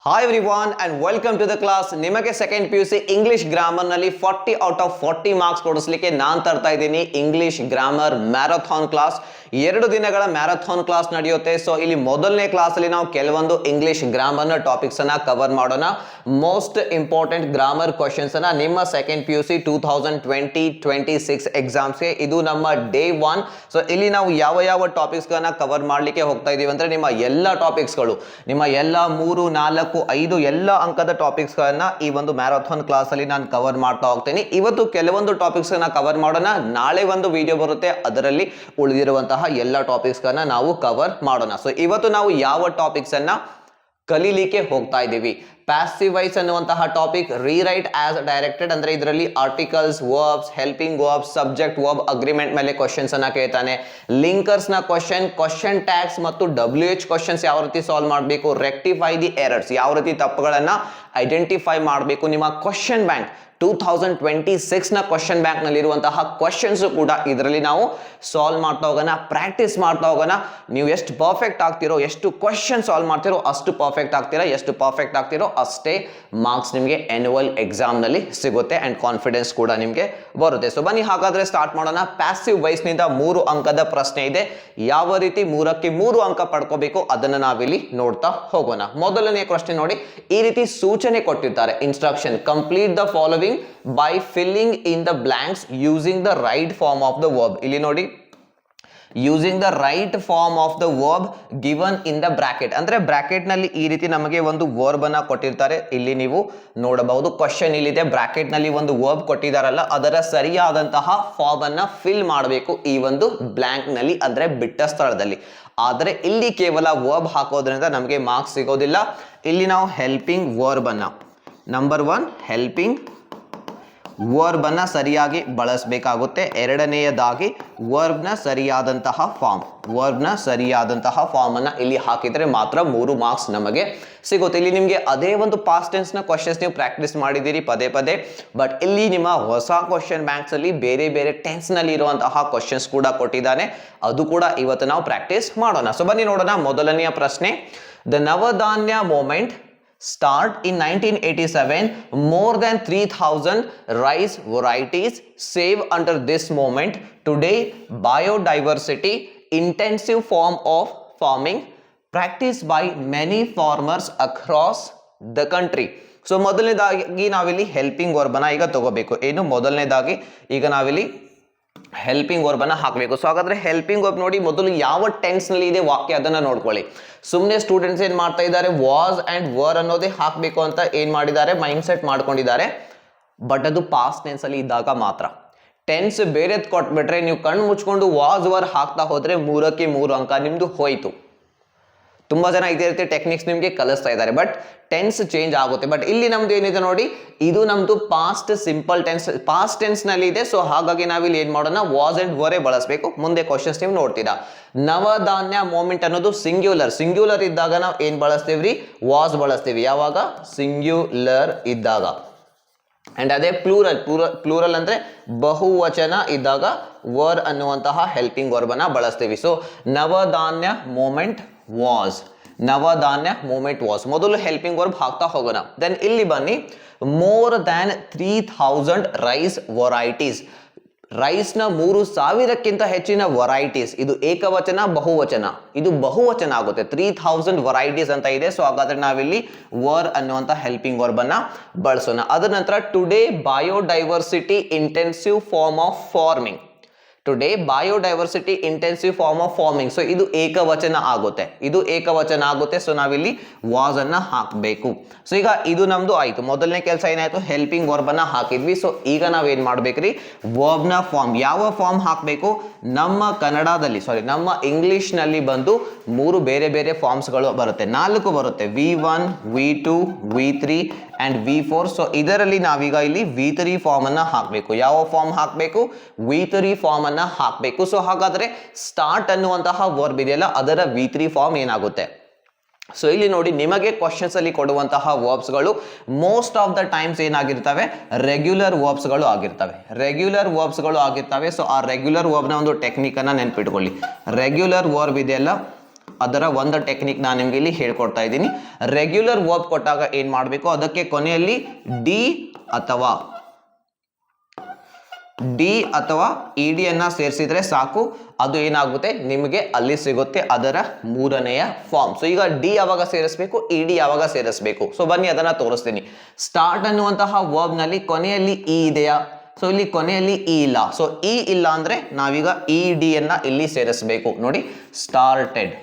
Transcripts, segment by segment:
Hi everyone and welcome to the class. ನಿಮಗೆ second PUC English grammar ನಲ್ಲಿ 40 out of 40 marks ಕೊಡಿಸಲಿಕ್ಕೆ ನಾನು ತರ್ತಾ ಇದ್ದೀನಿ ಇಂಗ್ಲಿಷ್ ಗ್ರಾಮರ್ ಮ್ಯಾರಥಾನ್ ಕ್ಲಾಸ್. 2 ದಿನಗಳ ಮ್ಯಾರಥಾನ್ ಕ್ಲಾಸ್ ನಡೆಯುತ್ತೆ. ಸೊ ಇಲ್ಲಿ ಮೊದಲನೇ ಕ್ಲಾಸ್ ಅಲ್ಲಿ ನಾವು ಕೆಲವೊಂದು ಇಂಗ್ಲಿಷ್ ಗ್ರಾಮರ್ ನ ಟಾಪಿಕ್ಸ್ ಅನ್ನ ಕವರ್ ಮಾಡೋಣ. ಮೋಸ್ಟ್ ಇಂಪಾರ್ಟೆಂಟ್ ಗ್ರಾಮರ್ ಕ್ವೆಶ್ಚನ್ಸ್ ಅನ್ನ ನಿಮ್ಮ ಸೆಕೆಂಡ್ PUC 2020-26 ಎಕ್ಸಾಮ್ಸ್ ಗೆ ಇದು ನಮ್ಮ ಡೇ 1. ಸೊ ಇಲ್ಲಿ ನಾವು ಯಾವ ಟಾಪಿಕ್ಸ್ ಗಳನ್ನ ಕವರ್ ಮಾಡ್ಲಿಕ್ಕೆ ಹೋಗ್ತಾ ಇದೀವಿ ಅಂದ್ರೆ ನಿಮ್ಮ ಎಲ್ಲ ಟಾಪಿಕ್ಸ್ ಗಳು, ನಿಮ್ಮ ಎಲ್ಲ 3, 4, 5 ಎಲ್ಲ ಅಂಕದ ಟಾಪಿಕ್ಸ್ ಗಳನ್ನ ಈ ಒಂದು ಮ್ಯಾರಥಾನ್ ಕ್ಲಾಸ್ ಅಲ್ಲಿ ನಾನು ಕವರ್ ಮಾಡ್ತಾ ಹೋಗ್ತೀನಿ. ಇವತ್ತು ಕೆಲವೊಂದು ಟಾಪಿಕ್ಸ್ ಗಳನ್ನ ಕವರ್ ಮಾಡೋಣ. ನಾಳೆ ಒಂದು ವಿಡಿಯೋ ಬರುತ್ತೆ, ಅದರಲ್ಲಿ ಉಳಿದಿರುವಂತಹ ಎಲ್ಲ ಟಾಪಿಕ್ಸ್ ಗಳನ್ನ ನಾವು ಕವರ್ ಮಾಡೋಣ. ಸೊ ಇವತ್ತು ನಾವು ಯಾವ ಟಾಪಿಕ್ಸ್ ಅನ್ನ ಕಲೀಲಿಕ್ಕೆ ಹೋಗ್ತಾ ಇದ್ದೀವಿ. ಪ್ಯಾಸಿವ್ ವಾಯ್ಸ್ ಅನ್ನುವಂತಹ ಟಾಪಿಕ್, ರೀರೈಟ್ ಆಸ್ ಡೈರೆಕ್ಟೆಡ್ ಅಂದ್ರೆ ಇದರಲ್ಲಿ articles, verbs, helping verbs, subject verb agreement ಮೇಲೆ ಕ್ವಶನ್ಸ್ ಅನ್ನ ಕೇಳ್ತಾನೆ. ಲಿಂಕರ್ಸ್ ನ ಕ್ವಶನ್ ಟ್ಯಾಗ್ಸ್ ಮತ್ತು WH ಕ್ವಶನ್ಸ್ ಯಾವ ರೀತಿ ಸಾಲ್ವ್ ಮಾಡಬೇಕು, ರೆಕ್ಟಿಫೈ ದಿ ಎರರ್ಸ್ ಯಾವ ರೀತಿ ತಪ್ಪುಗಳನ್ನ ಐಡೆಂಟಿಫೈ ಮಾಡಬೇಕು. ನಿಮ್ಮ ಕ್ವಶನ್ ಬ್ಯಾಂಕ್ 2026 ನ ಕ್ವಶನ್ ಬ್ಯಾಂಕ್ ನಲ್ಲಿರುವಂತಹ ಕ್ವಶನ್ಸ್ ಕೂಡ ಇದರಲ್ಲಿ ನಾವು ಸಾಲ್ವ್ ಮಾಡ್ತಾ ಹೋಗೋಣ, ಪ್ರಾಕ್ಟೀಸ್ ಮಾಡ್ತಾ ಹೋಗೋಣ. ನೀವು ಎಷ್ಟು ಪರ್ಫೆಕ್ಟ್ ಆಗ್ತಿರೋ, ಎಷ್ಟು ಕ್ವಶನ್ ಸಾಲ್ವ್ ಮಾಡ್ತಿರೋ ಅಷ್ಟು ಪರ್ಫೆಕ್ಟ್ ಆಗ್ತೀರಾ, ಎಷ್ಟು ಪರ್ಫೆಕ್ಟ್ ಆಗ್ತಿರೋ ಅಷ್ಟೇ ಮಾರ್ಕ್ಸ್ ನಿಮಗೆ ಆನ್ಯುವಲ್ ಎಕ್ಸಾಮ್ ನಲ್ಲಿ ಸಿಗುತ್ತೆ ಅಂಡ್ ಕಾನ್ಫಿಡೆನ್ಸ್ ಕೂಡ ನಿಮಗೆ ಬರುತ್ತೆ. ಸೊ ಬನ್ನಿ ಹಾಗಾದ್ರೆ ಸ್ಟಾರ್ಟ್ ಮಾಡೋಣ. ಪ್ಯಾಸಿವ್ ವಾಯ್ಸ್ ನಿಂದ 3 ಅಂಕದ ಪ್ರಶ್ನೆ ಇದೆ. ಯಾವ ರೀತಿ 3ಕ್ಕೆ 3 ಅಂಕ ಪಡ್ಕೋಬೇಕು ಅದನ್ನ ನಾವಿಲ್ಲಿ ನೋಡ್ತಾ ಹೋಗೋಣ. ಮೊದಲನೇ ಪ್ರಶ್ನೆ ನೋಡಿ, ಈ ರೀತಿ ಸೂಚನೆ ಕೊಟ್ಟಿರ್ತಾರೆ, instruction, complete the following by filling in the blanks using the right form of the verb. ಇಲ್ಲಿ ನೋಡಿ, using the right form of the verb given in the bracket ಅಂದ್ರೆ ಬ್ರಾಕೆಟ್ ನಲ್ಲಿ ಈ ರೀತಿ ನಮಗೆ ಒಂದು ವರ್ಬ್ ಅನ್ನ ಕೊಟ್ಟಿರ್ತಾರೆ. ಇಲ್ಲಿ ನೀವು ನೋಡಬಹುದು, ಕ್ವಶನ್ ಇಲ್ಲಿದೆ, ಬ್ರಾಕೆಟ್ ನಲ್ಲಿ ಒಂದು ವರ್ಬ್ ಕೊಟ್ಟಿದಾರಲ್ಲ ಅದರ ಸರಿಯಾದಂತಹ ಫಾರ್ಮ್ ಅನ್ನ ಫಿಲ್ ಮಾಡಬೇಕು ಈ ಒಂದು ಬ್ಲಾಂಕ್ ನಲ್ಲಿ ಅಂದ್ರೆ ಬಿಟ್ಟ ಸ್ಥಳದಲ್ಲಿ. ಆದರೆ ಇಲ್ಲಿ ಕೇವಲ ವರ್ಬ್ ಹಾಕೋದ್ರಿಂದ ನಮಗೆ ಮಾರ್ಕ್ಸ್ ಸಿಗೋದಿಲ್ಲ. ಇಲ್ಲಿ ನಾವು ಹೆಲ್ಪಿಂಗ್ ವರ್ಬ್ ಅನ್ನ, ನಂಬರ್ 1 ಹೆಲ್ಪಿಂಗ್ ವರ್ಬ್ ಅನ್ನ ಸರಿಯಾಗಿ ಬಳಸಬೇಕಾಗುತ್ತೆ. ಎರಡನೆಯದಾಗಿ ವರ್ಬ್ ನ ಸರಿಯಾದಂತಹ ಫಾರ್ಮ್ ಅನ್ನ ಇಲ್ಲಿ ಹಾಕಿದ್ರೆ ಮಾತ್ರ 3 ಮಾರ್ಕ್ಸ್ ನಮಗೆ ಸಿಗುತ್ತೆ. ಇಲ್ಲಿ ನಿಮಗೆ ಅದೇ ಒಂದು ಪಾಸ್ಟ್ ಟೆನ್ಸ್ ನ ಕ್ವಶನ್ಸ್ ನೀವು ಪ್ರಾಕ್ಟೀಸ್ ಮಾಡಿದ್ದೀರಿ ಪದೇ, ಬಟ್ ಇಲ್ಲಿ ನಿಮ್ಮ ಹೊಸ ಕ್ವಶನ್ ಬ್ಯಾಂಕ್ಸ್ ಅಲ್ಲಿ ಬೇರೆ ಟೆನ್ಸ್ ನಲ್ಲಿ ಇರುವಂತಹ ಕ್ವಶನ್ಸ್ ಕೂಡ ಕೊಟ್ಟಿದ್ದಾನೆ, ಅದು ಕೂಡ ಇವತ್ತು ನಾವು ಪ್ರಾಕ್ಟೀಸ್ ಮಾಡೋಣ. ಸೊ ಬನ್ನಿ ನೋಡೋಣ. ಮೊದಲನೆಯ ಪ್ರಶ್ನೆ, the ನವಧಾನ್ಯ movement start in 1987. More than 3000 rice varieties save under this movement. Today biodiversity intensive form of farming practiced by many farmers across the country. So ಮೊದಲನೇದಾಗಿ ನಾವಿಲ್ಲಿ ಹೆಲ್ಪಿಂಗ್ ವರ್ಬ್ ಅನ್ನ ಈಗ ತಗೋಬೇಕು. ಏನು ಮೊದಲನೇದಾಗಿ ಈಗ ನಾವಿಲ್ಲಿ ಹೆಲ್ಪಿಂಗ್ ವರ್ಬ್ ಅನ್ನ ಹಾಕಬೇಕು. ಸೊ ಹಾಗಾದ್ರೆ ಹೆಲ್ಪಿಂಗ್ ವರ್ಬ್ ನೋಡಿ, ಮೊದಲು ಯಾವ ಟೆನ್ಸ್ ನಲ್ಲಿ ಇದೆ ವಾಕ್ಯ ಅದನ್ನ ನೋಡ್ಕೊಳ್ಳಿ. ಸುಮ್ಮನೆ ಸ್ಟೂಡೆಂಟ್ಸ್ ಏನ್ ಮಾಡ್ತಾ ಇದ್ದಾರೆ, ವಾಸ್ ಅಂಡ್ ವರ್ ಅನ್ನೋದೇ ಹಾಕಬೇಕು ಅಂತ ಏನ್ ಮಾಡಿದ್ದಾರೆ, ಮೈಂಡ್ ಸೆಟ್ ಮಾಡ್ಕೊಂಡಿದ್ದಾರೆ. ಬಟ್ ಅದು ಪಾಸ್ಟ್ ಟೆನ್ಸ್ ಅಲ್ಲಿ ಇದ್ದಾಗ ಮಾತ್ರ. ಟೆನ್ಸ್ ಬೇರೆದ್ ಕೊಟ್ಬಿಟ್ರೆ ನೀವು ಕಣ್ಣು ಮುಚ್ಕೊಂಡು ವಾಸ್ ವರ್ ಹಾಕ್ತಾ ಹೋದ್ರೆ 3ಕ್ಕೆ 3 ಅಂಕ ನಿಮ್ದು ಹೋಯ್ತು. ತುಂಬಾ ಜನ ಇದೇ ರೀತಿ ಟೆಕ್ನಿಕ್ಸ್ ನಿಮ್ಗೆ ಕಲಿಸ್ತಾ ಇದ್ದಾರೆ, ಬಟ್ ಟೆನ್ಸ್ ಚೇಂಜ್ ಆಗುತ್ತೆ. ಬಟ್ ಇಲ್ಲಿ ನಮ್ದು ಏನಿದೆ ನೋಡಿ, ಇದು ನಮ್ದು past simple tense, past tense ನಲ್ಲಿ ಇದೆ. ಸೊ ಹಾಗಾಗಿ ನಾವಿಲ್ಲಿ ಏನ್ ಮಾಡೋಣ, ವಾಸ್ ಅಂಡ್ ವರೇ ಬಳಸಬೇಕು. ಮುಂದೆ ಕ್ವಶನ್ಸ್ ನೀವು ನೋಡ್ತೀರಾ. ನವಧಾನ್ಯ ಮೂಮೆಂಟ್ ಅನ್ನೋದು ಸಿಂಗ್ಯುಲರ್ ಇದ್ದಾಗ ನಾವು ಏನ್ ಬಳಸ್ತೀವ್ರಿ, ವಾಸ್ ಬಳಸ್ತೀವಿ. ಯಾವಾಗ, ಸಿಂಗ್ಯುಲರ್ ಇದ್ದಾಗ. ಅಂಡ್ ಅದೇ ಪ್ಲೂರಲ್ ಅಂದ್ರೆ ಬಹುವಚನ ಇದ್ದಾಗ ವರ್ ಅನ್ನುವಂತಹ ಹೆಲ್ಪಿಂಗ್ ವರ್ಬ್ ಅನ್ನ ಬಳಸ್ತೀವಿ. ಸೊ ನವಧಾನ್ಯ ಮೂಮೆಂಟ್ ವಾಸ್, ಮೊದಲು ಹೆಲ್ಪಿಂಗ್ ವರ್ಬ್ ಹಾಕ್ತಾ ಹೋಗೋಣ. ದೆನ್ ಇಲ್ಲಿ ಬನ್ನಿ, more than 3000 rice varieties. Rice ನ 3000ಕ್ಕಿಂತ ಹೆಚ್ಚಿನ ವೆರೈಟೀಸ್. ಇದು ಏಕವಚನ ಬಹುವಚನ, ಇದು ಬಹುವಚನ ಆಗುತ್ತೆ. 3000 ವೆರೈಟೀಸ್ ಅಂತ ಇದೆ. ಸೊ ಹಾಗಾದ್ರೆ ನಾವಿಲ್ಲಿ ವರ್ ಅನ್ನುವಂತ ಹೆಲ್ಪಿಂಗ್ ವರ್ಬ್ ಅನ್ನ ಬಳಸೋಣ. ಅದರ ನಂತರ today biodiversity intensive form of farming. Today biodiversity intensive form of farming. So ಇದು ಏಕವಚನ ಆಗುತ್ತೆ. ಸೊ ನಾವಿಲ್ಲಿ ವಾಸ್ ಅನ್ನ ಹಾಕಬೇಕು. ಸೊ ಈಗ ಇದು ನಮ್ದು ಆಯ್ತು. ಮೊದಲನೇ ಕೆಲಸ ಏನಾಯ್ತು, ಹೆಲ್ಪಿಂಗ್ ವರ್ಬ್ ಅನ್ನ ಹಾಕಿದ್ವಿ. ಸೊ ಈಗ ನಾವೇನ್ ಮಾಡ್ಬೇಕ್ರಿ, ವರ್ಬ್ ನ ಫಾರ್ಮ್, ಯಾವ ಫಾರ್ಮ್ ಹಾಕಬೇಕು, ನಮ್ಮ ನಮ್ಮ ಇಂಗ್ಲಿಷ್ ನಲ್ಲಿ ಬಂದು 3 ಬೇರೆ ಫಾರ್ಮ್ಸ್ ಗಳು ಬರುತ್ತೆ, 4 ಬರುತ್ತೆ. V1, V2, V3 and V4. So ಇದರಲ್ಲಿ ನಾವೀಗ ಇಲ್ಲಿ V3 ಫಾರ್ಮ್ ಅನ್ನ ಹಾಕಬೇಕು. ಯಾವ ಫಾರ್ಮ್ ಹಾಕಬೇಕು, V3 ಫಾರ್ಮ್ ಅನ್ನ ಹಾಕಬೇಕು. ಸೊ ಹಾಗಾದ್ರೆ ಸ್ಟಾರ್ಟ್ ಅನ್ನುವಂತಹ ವರ್ಬ್ ಇದೆಯಲ್ಲ ಅದರ V3 ಫಾರ್ಮ್ ಏನಾಗುತ್ತೆ. ಸೊ ಇಲ್ಲಿ ನೋಡಿ, ನಿಮಗೆ ಕ್ವಶನ್ಸ್ ಅಲ್ಲಿ ಕೊಡುವಂತಹ ವರ್ಬ್ಸ್ ಗಳು ಮೋಸ್ಟ್ ಆಫ್ ದ ಟೈಮ್ಸ್ ಏನಾಗಿರ್ತವೆ, ರೆಗ್ಯುಲರ್ ವರ್ಬ್ಸ್ ಗಳು ಆಗಿರ್ತವೆ. ಸೊ ಆ ರೆಗ್ಯುಲರ್ ವರ್ಬ್ ನ ಒಂದು ಟೆಕ್ನಿಕ್ ಅನ್ನ ನೆನ್ಪಿಟ್ಕೊಳ್ಳಿ. ರೆಗ್ಯುಲರ್ ವರ್ಬ್ ಇದೆಯಲ್ಲ ಅದರ ಒಂದು ಟೆಕ್ನಿಕ್ ನಾನು ನಿಮಗೆ ಇಲ್ಲಿ ಹೇಳ್ಕೊಡ್ತಾ ಇದ್ದೀನಿ. ರೆಗ್ಯುಲರ್ ವರ್ಬ್ ಕೊಟ್ಟಾಗ ಏನ್ ಮಾಡಬೇಕು, ಅದಕ್ಕೆ ಕೊನೆಯಲ್ಲಿ ಡಿ ಅಥವಾ ಇಡಿ ಅನ್ನ ಸೇರಿಸಿದ್ರೆ ಸಾಕು, ಅದು ಏನಾಗುತ್ತೆ ನಿಮಗೆ ಅಲ್ಲಿ ಸಿಗುತ್ತೆ ಅದರ ಮೂರನೆಯ ಫಾರ್ಮ್. ಸೊ ಈಗ ಡಿ ಯಾವಾಗ ಸೇರಿಸಬೇಕು, ಇಡಿ ಯಾವಾಗ ಸೇರಿಸಬೇಕು, ಸೊ ಬನ್ನಿ ಅದನ್ನ ತೋರಿಸ್ತೀನಿ. ಸ್ಟಾರ್ಟ್ ಅನ್ನುವಂತಹ ವರ್ಬ್ ನಲ್ಲಿ ಕೊನೆಯಲ್ಲಿ ಇ ಇದೆಯಾ, ಸೊ ಇಲ್ಲಿ ಕೊನೆಯಲ್ಲಿ ಇ ಇಲ್ಲ. ಸೊ ಇ ಇಲ್ಲ ಅಂದ್ರೆ ನಾವೀಗ ಇ ಡಿ ಅನ್ನ ಇಲ್ಲಿ ಸೇರಿಸಬೇಕು. ನೋಡಿ, ಸ್ಟಾರ್ಟೆಡ್.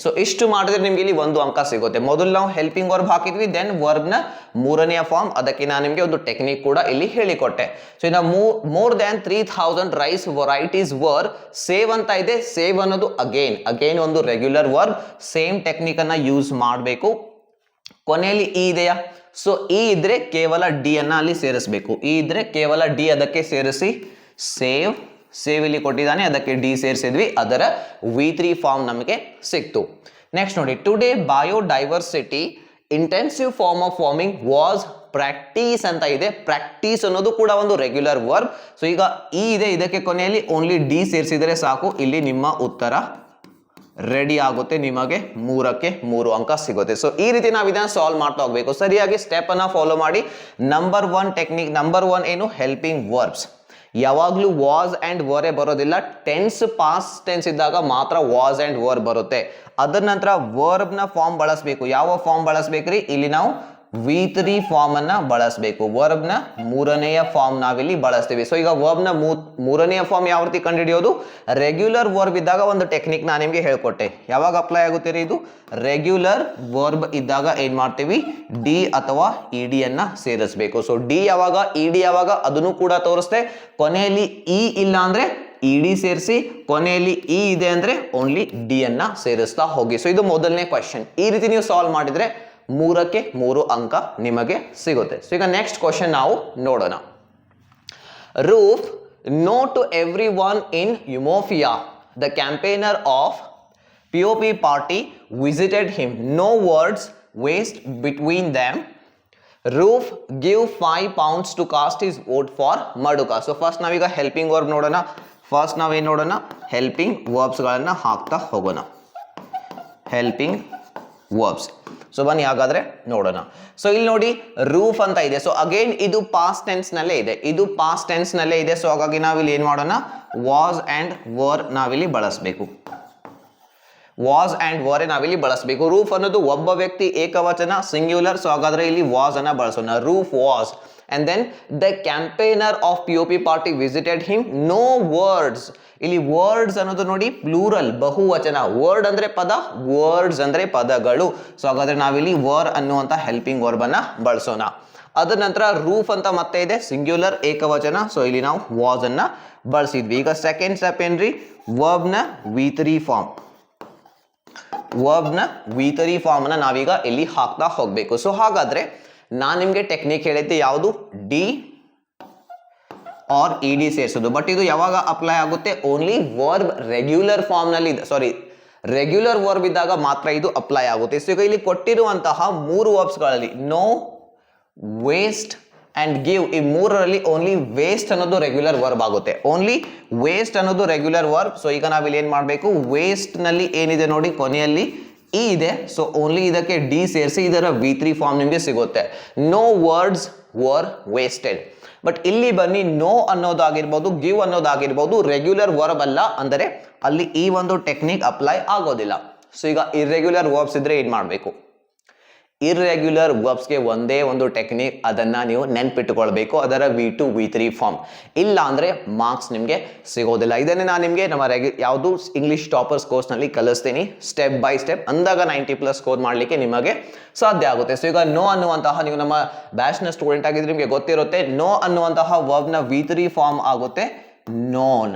ಸೊ ಇಷ್ಟು ಮಾಡಿದ್ರೆ ನಿಮ್ಗೆ ಇಲ್ಲಿ ಒಂದು ಅಂಕ ಸಿಗುತ್ತೆ. ಮೊದಲು ನಾವು ಹೆಲ್ಪಿಂಗ್ ವರ್ಬ್ ಹಾಕಿದ್ವಿ, ದೆನ್ ವರ್ಬ್ ನ ಮೂರನೆಯ ಫಾರ್ಮ್, ಅದಕ್ಕೆ ನಾನು ನಿಮಗೆ ಒಂದು ಟೆಕ್ನಿಕ್ ಕೂಡ ಇಲ್ಲಿ ಹೇಳಿಕೊಟ್ಟೆ. ಸೊ ಇನ್ನು more than 3000 rice varieties were save ಅಂತ ಇದೆ. ಸೇವ್ ಅನ್ನೋದು ಅಗೇನ್ ಒಂದು ರೆಗ್ಯುಲರ್ ವರ್ಬ್, ಸೇಮ್ ಟೆಕ್ನಿಕ್ ಅನ್ನ ಯೂಸ್ ಮಾಡಬೇಕು. ಕೊನೆಯಲ್ಲಿ ಇ ಇದೆಯಾ, ಸೊ ಇ ಇದ್ರೆ ಕೇವಲ ಡಿ ಅನ್ನ ಅಲ್ಲಿ ಸೇರಿಸಬೇಕು. ಇ ಇದ್ರೆ ಕೇವಲ ಡಿ ಅದಕ್ಕೆ ಸೇರಿಸಿ ಸೇವ್ ಇಲ್ಲಿ ಕೊಟ್ಟಿದ್ದಾನೆ, ಅದಕ್ಕೆ ಡಿ ಸೇರಿಸಿದ್ವಿ, ಅದರ V3 ಫಾರ್ಮ್ ನಮಗೆ ಸಿಕ್ತು. ನೆಕ್ಸ್ಟ್ ನೋಡಿ, today biodiversity intensive form of farming was practice ಅಂತ ಇದೆ. ಪ್ರಾಕ್ಟೀಸ್ ಅನ್ನೋದು ಕೂಡ ಒಂದು ರೆಗ್ಯುಲರ್ ವರ್ಬ್. ಸೊ ಈಗ ಇ ಇದೆ, ಇದಕ್ಕೆ ಕೊನೆಯಲ್ಲಿ ಓನ್ಲಿ ಡಿ ಸೇರಿಸಿದರೆ ಸಾಕು, ಇಲ್ಲಿ ನಿಮ್ಮ ಉತ್ತರ ರೆಡಿ ಆಗುತ್ತೆ, ನಿಮಗೆ 3ಕ್ಕೆ 3 ಅಂಕ ಸಿಗುತ್ತೆ. ಸೊ ಈ ರೀತಿ ನಾವು ಇದನ್ನ ಸಾಲ್ವ್ ಮಾಡ್ತಾ ಹೋಗ್ಬೇಕು. ಸರಿಯಾಗಿ ಸ್ಟೆಪ್ ಅನ್ನ ಫಾಲೋ ಮಾಡಿ. ನಂಬರ್ 1 ಟೆಕ್ನಿಕ್, ನಂಬರ್ 1 ಏನು, ಹೆಲ್ಪಿಂಗ್ ವರ್ಬ್ಸ್. ಯಾವಾಗಲೂ ವಾಸ್ ಅಂಡ್ ವರೇ ಬರೋದಿಲ್ಲ, ಟೆನ್ಸ್ ಪಾಸ್ಟ್ ಟೆನ್ಸ್ ಇದ್ದಾಗ ಮಾತ್ರ ವಾಸ್ ಅಂಡ್ ವರ್ ಬರುತ್ತೆ. ಅದರ ನಂತರ ವರ್ಬ್ ನ ಫಾರ್ಮ್ ಬಳಸಬೇಕು. ಯಾವ ಫಾರ್ಮ್ ಬಳಸಬೇಕ್ರಿ, ಇಲ್ಲಿ ನಾವು V3 ಫಾರ್ಮ್ ಅನ್ನ ಬಳಸಬೇಕು. ವರ್ಬ್ ನ ಮೂರನೆಯ ಫಾರ್ಮ್ ನಾವಿಲ್ಲಿ ಬಳಸ್ತೀವಿ. ಸೊ ಈಗ ವರ್ಬ್ ನ ಮೂರನೆಯ ಫಾರ್ಮ್ ಯಾವ ರೀತಿ ಕಂಡುಹಿಡಿಯೋದು, ರೆಗ್ಯುಲರ್ ವರ್ಬ್ ಇದ್ದಾಗ ಒಂದು ಟೆಕ್ನಿಕ್ ನಾನು ನಿಮಗೆ ಹೇಳ್ಕೊಟ್ಟೆ. ಯಾವಾಗ ಅಪ್ಲೈ ಆಗುತ್ತೆ ಇದು, ರೆಗ್ಯುಲರ್ ವರ್ಬ್ ಇದ್ದಾಗ ಏನ್ ಮಾಡ್ತೀವಿ, ಡಿ ಅಥವಾ ಇಡಿ ಅನ್ನ ಸೇರಿಸಬೇಕು. ಸೊ ಡಿ ಯಾವಾಗ, ಇಡಿ ಯಾವಾಗ ಅದನ್ನು ಕೂಡ ತೋರಿಸ್ತೆ. ಕೊನೆಯಲ್ಲಿ ಇ ಇಲ್ಲ ಅಂದ್ರೆ ಇಡಿ ಸೇರಿಸಿ, ಕೊನೆಯಲ್ಲಿ ಇ ಇದೆ ಅಂದ್ರೆ ಓನ್ಲಿ ಡಿ ಅನ್ನ ಸೇರಿಸ್ತಾ ಹೋಗಿ. ಸೊ ಇದು ಮೊದಲನೇ ಕ್ವೆಶ್ಚನ್. ಈ ರೀತಿ ನೀವು ಸಾಲ್ವ್ ಮಾಡಿದ್ರೆ 3ಕ್ಕೆ 3 ಅಂಕ ನಿಮಗೆ ಸಿಗುತ್ತೆ. ಸೊ ಈಗ ನೆಕ್ಸ್ಟ್ ಕ್ವೆಶ್ಚನ್ ನಾವು ನೋಡೋಣ. Ruf known to everyone in Umuofia the campaigner of POP party visited him. No words waste between them. Roof give 5 pounds to cast his vote for Maduka. So first ನಾವೀಗ helping verb ನೋಡೋಣ. First ನಾವೇನು ನೋಡೋಣ, helping verbs ಗಳನ್ನ ಹಾಕ್ತಾ ಹೋಗೋಣ. Helping verbs. So ಬನ್ನಿ ಹಾಗಾದ್ರೆ ನೋಡೋಣ. ಸೊ ಇಲ್ಲಿ ನೋಡಿ, ರೂಫ್ ಅಂತ ಇದೆ. ಸೊ ಅಗೇನ್ ಇದು ಪಾಸ್ಟ್ ಟೆನ್ಸ್ ನಲ್ಲೇ ಇದೆ. ಸೊ ಹಾಗಾಗಿ ನಾವಿಲ್ಲಿ ಏನ್ ಮಾಡೋಣ, ವಾಸ್ ಅಂಡ್ ವರ್ ನಾವಿಲ್ಲಿ ಬಳಸಬೇಕು. ನಾವಿಲ್ಲಿ ಬಳಸಬೇಕು. ರೂಫ್ ಅನ್ನೋದು ಒಬ್ಬ ವ್ಯಕ್ತಿ, ಏಕವಚನ, ಸಿಂಗ್ಯುಲರ್. ಸೊ ಹಾಗಾದ್ರೆ ಇಲ್ಲಿ ವಾಸ್ ಅನ್ನ ಬಳಸೋಣ. Roof was. And then the campaigner of POP party visited him. No words. ಇಲ್ಲಿ ವರ್ಡ್ಸ್ ಅನ್ನೋದು ನೋಡಿ ಪ್ಲೂರಲ್, ಬಹುವಚನ. ವರ್ಡ್ ಅಂದ್ರೆ ಪದ, ವರ್ಡ್ಸ್ ಅಂದ್ರೆ ಪದಗಳು. ಸೊ ಹಾಗಾದ್ರೆ ನಾವಿಲ್ಲಿ ವರ್ ಅನ್ನುವಂತ ಹೆಲ್ಪಿಂಗ್ ವರ್ಬ್ ಅನ್ನ ಬಳಸೋಣ. ಅದರ ನಂತರ ರೂಫ್ ಅಂತ ಮತ್ತೆ ಇದೆ, ಸಿಂಗ್ಯುಲರ್, ಏಕವಚನ. ಸೊ ಇಲ್ಲಿ ನಾವು ವಾಸ್ ಅನ್ನ ಬಳಸಿದ್ವಿ. ಈಗ ಸೆಕೆಂಡ್ ಸ್ಟೆಪ್ ಏನ್ರಿ, ವರ್ಬ್ ನ V3 ಫಾರ್ಮ್. ಅನ್ನ ನಾವೀಗ ಇಲ್ಲಿ ಹಾಕ್ತಾ ಹೋಗ್ಬೇಕು. ಸೊ ಹಾಗಾದ್ರೆ ನಾನು ನಿಮಗೆ ಟೆಕ್ನಿಕ್ ಹೇಳಿದ್ದೆ ಯಾವುದು, ಡಿ ಆರ್ ಇಡಿ ಸೇರಿಸೋದು. ಬಟ್ ಇದು ಯಾವಾಗ ಅಪ್ಲೈ ಆಗುತ್ತೆ, ಓನ್ಲಿ ವರ್ಬ್ ರೆಗ್ಯುಲರ್ ಫಾರ್ಮ್ ನಲ್ಲಿ, ರೆಗ್ಯುಲರ್ ವರ್ಬ್ ಇದ್ದಾಗ ಮಾತ್ರ ಇದು ಅಪ್ಲೈ ಆಗುತ್ತೆ. ಸೊ ಈಗ ಇಲ್ಲಿ ಕೊಟ್ಟಿರುವಂತಹ 3 ವರ್ಬ್ಸ್ ಗಳಲ್ಲಿ ನೋ, ವೇಸ್ಟ್ ಅಂಡ್ ಗಿವ್, ಈ 3ರಲ್ಲಿ ಓನ್ಲಿ ವೇಸ್ಟ್ ಅನ್ನೋದು ರೆಗ್ಯುಲರ್ ವರ್ಬ್ ಆಗುತ್ತೆ. ಓನ್ಲಿ ವೇಸ್ಟ್ ಅನ್ನೋದು ರೆಗ್ಯುಲರ್ ವರ್ಬ್. ಸೊ ಈಗ ನಾವಿಲ್ಲಿ ಏನ್ ಮಾಡಬೇಕು, ವೇಸ್ಟ್ ನಲ್ಲಿ ಏನಿದೆ ನೋಡಿ, ಕೊನೆಯಲ್ಲಿ ಇ ಇದೆ. ಸೊ ಓನ್ಲಿ ಇದಕ್ಕೆ ಡಿ ಸೇರಿಸಿ ಇದರ V3 ಫಾರ್ಮ್ ನಿಮಗೆ ಸಿಗುತ್ತೆ. No words were wasted. But ಇಲ್ಲಿ ಬನ್ನಿ, ನೋ ಅನ್ನೋದಾಗಿರ್ಬೋದು, ಗಿವ್ ಅನ್ನೋದಾಗಿರ್ಬೋದು ರೆಗ್ಯುಲರ್ ವರ್ಬ್ ಅಲ್ಲ, ಅಂದರೆ ಅಲ್ಲಿ ಈ ಒಂದು ಟೆಕ್ನಿಕ್ ಅಪ್ಲೈ ಆಗೋದಿಲ್ಲ. ಸೊ ಈಗ ಇರ್ರೆಗ್ಯುಲರ್ ವರ್ಬ್ಸ್ ಇದ್ರೆ ಏನ್ ಮಾಡಬೇಕು, ಇರ್ರೆಗ್ಯುಲರ್ ವರ್ಬ್ಸ್ಗೆ ಒಂದೇ ಒಂದು ಟೆಕ್ನಿಕ್, ಅದನ್ನ ನೀವು ನೆನ್ಪಿಟ್ಟುಕೊಳ್ಬೇಕು, ಅದರ V2 V3 ಫಾರ್ಮ್. ಇಲ್ಲ ಅಂದ್ರೆ ಮಾರ್ಕ್ಸ್ ನಿಮಗೆ ಸಿಗೋದಿಲ್ಲ. ಇದನ್ನೇ ನಾನು ನಿಮಗೆ ನಮ್ಮ ಯಾವುದು ಇಂಗ್ಲಿಷ್ ಟಾಪರ್ಸ್ ಕೋರ್ಸ್ ನಲ್ಲಿ ಕಲಿಸ್ತೀನಿ, ಸ್ಟೆಪ್ ಬೈ ಸ್ಟೆಪ್. ಅಂದಾಗ 90+ ಸ್ಕೋರ್ ಮಾಡಲಿಕ್ಕೆ ನಿಮಗೆ ಸಾಧ್ಯ ಆಗುತ್ತೆ. ಸೊ ಈಗ ನೋ ಅನ್ನುವಂತಹ, ನೀವು ನಮ್ಮ ಬ್ಯಾಚ್ ನ ಸ್ಟೂಡೆಂಟ್ ಆಗಿದ್ರೆ ನಿಮಗೆ ಗೊತ್ತಿರುತ್ತೆ, ನೋ ಅನ್ನುವಂತಹ ವರ್ಬ್ ನ V3 ಫಾರ್ಮ್ ಆಗುತ್ತೆ ನೋನ್.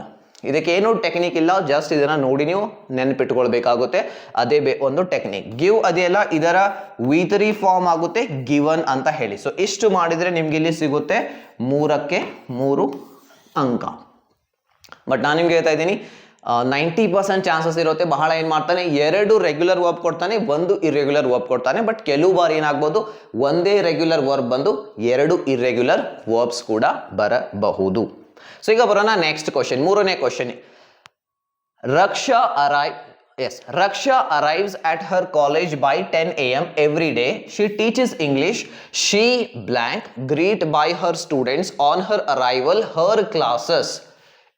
ಇದಕ್ಕೆ ಏನು ಟೆಕ್ನಿಕ್ ಇಲ್ಲ, ಜಸ್ಟ್ ಇದನ್ನ ನೋಡಿ ನೀವು ನೆನಪಿಟ್ಕೊಳ್ಬೇಕಾಗುತ್ತೆ, ಅದೇ ಒಂದು ಟೆಕ್ನಿಕ್. ಗಿವ್ ಅದೆಯಲ್ಲ, ಇದರ V3 ಫಾರ್ಮ್ ಆಗುತ್ತೆ ಗಿವನ್ ಅಂತ ಹೇಳಿ. ಸೊ ಇಷ್ಟು ಮಾಡಿದ್ರೆ ನಿಮ್ಗೆ ಇಲ್ಲಿ ಸಿಗುತ್ತೆ 3ಕ್ಕೆ 3 ಅಂಕ. ಬಟ್ ನಾನು ನಿಮ್ಗೆ ಹೇಳ್ತಾ ಇದ್ದೀನಿ, 90% ಚಾನ್ಸಸ್ ಇರುತ್ತೆ, ಬಹಳ ಏನ್ ಮಾಡ್ತಾನೆ, 2 ರೆಗ್ಯುಲರ್ ವರ್ಬ್ ಕೊಡ್ತಾನೆ, 1 ಇರ್ರೆಗ್ಯುಲರ್ ವರ್ಬ್ ಕೊಡ್ತಾನೆ. ಬಟ್ ಕೆಲವು ಬಾರಿ ಏನಾಗ್ಬೋದು, ಒಂದೇ ರೆಗ್ಯುಲರ್ ವರ್ಬ್ ಬಂದು 2 ಇರ್ರೆಗ್ಯುಲರ್ ವರ್ಬ್ಸ್ ಕೂಡ ಬರಬಹುದು. ಸೊ ಈಗ ಬರೋಣ ನೆಕ್ಸ್ಟ್ ಕ್ವಶನ್, 3ನೇ question. Raksha arrive. Yes, Raksha arrives at her college by 10 a.m. every day. She teaches English. She blank greet by her students on her arrival. Her classes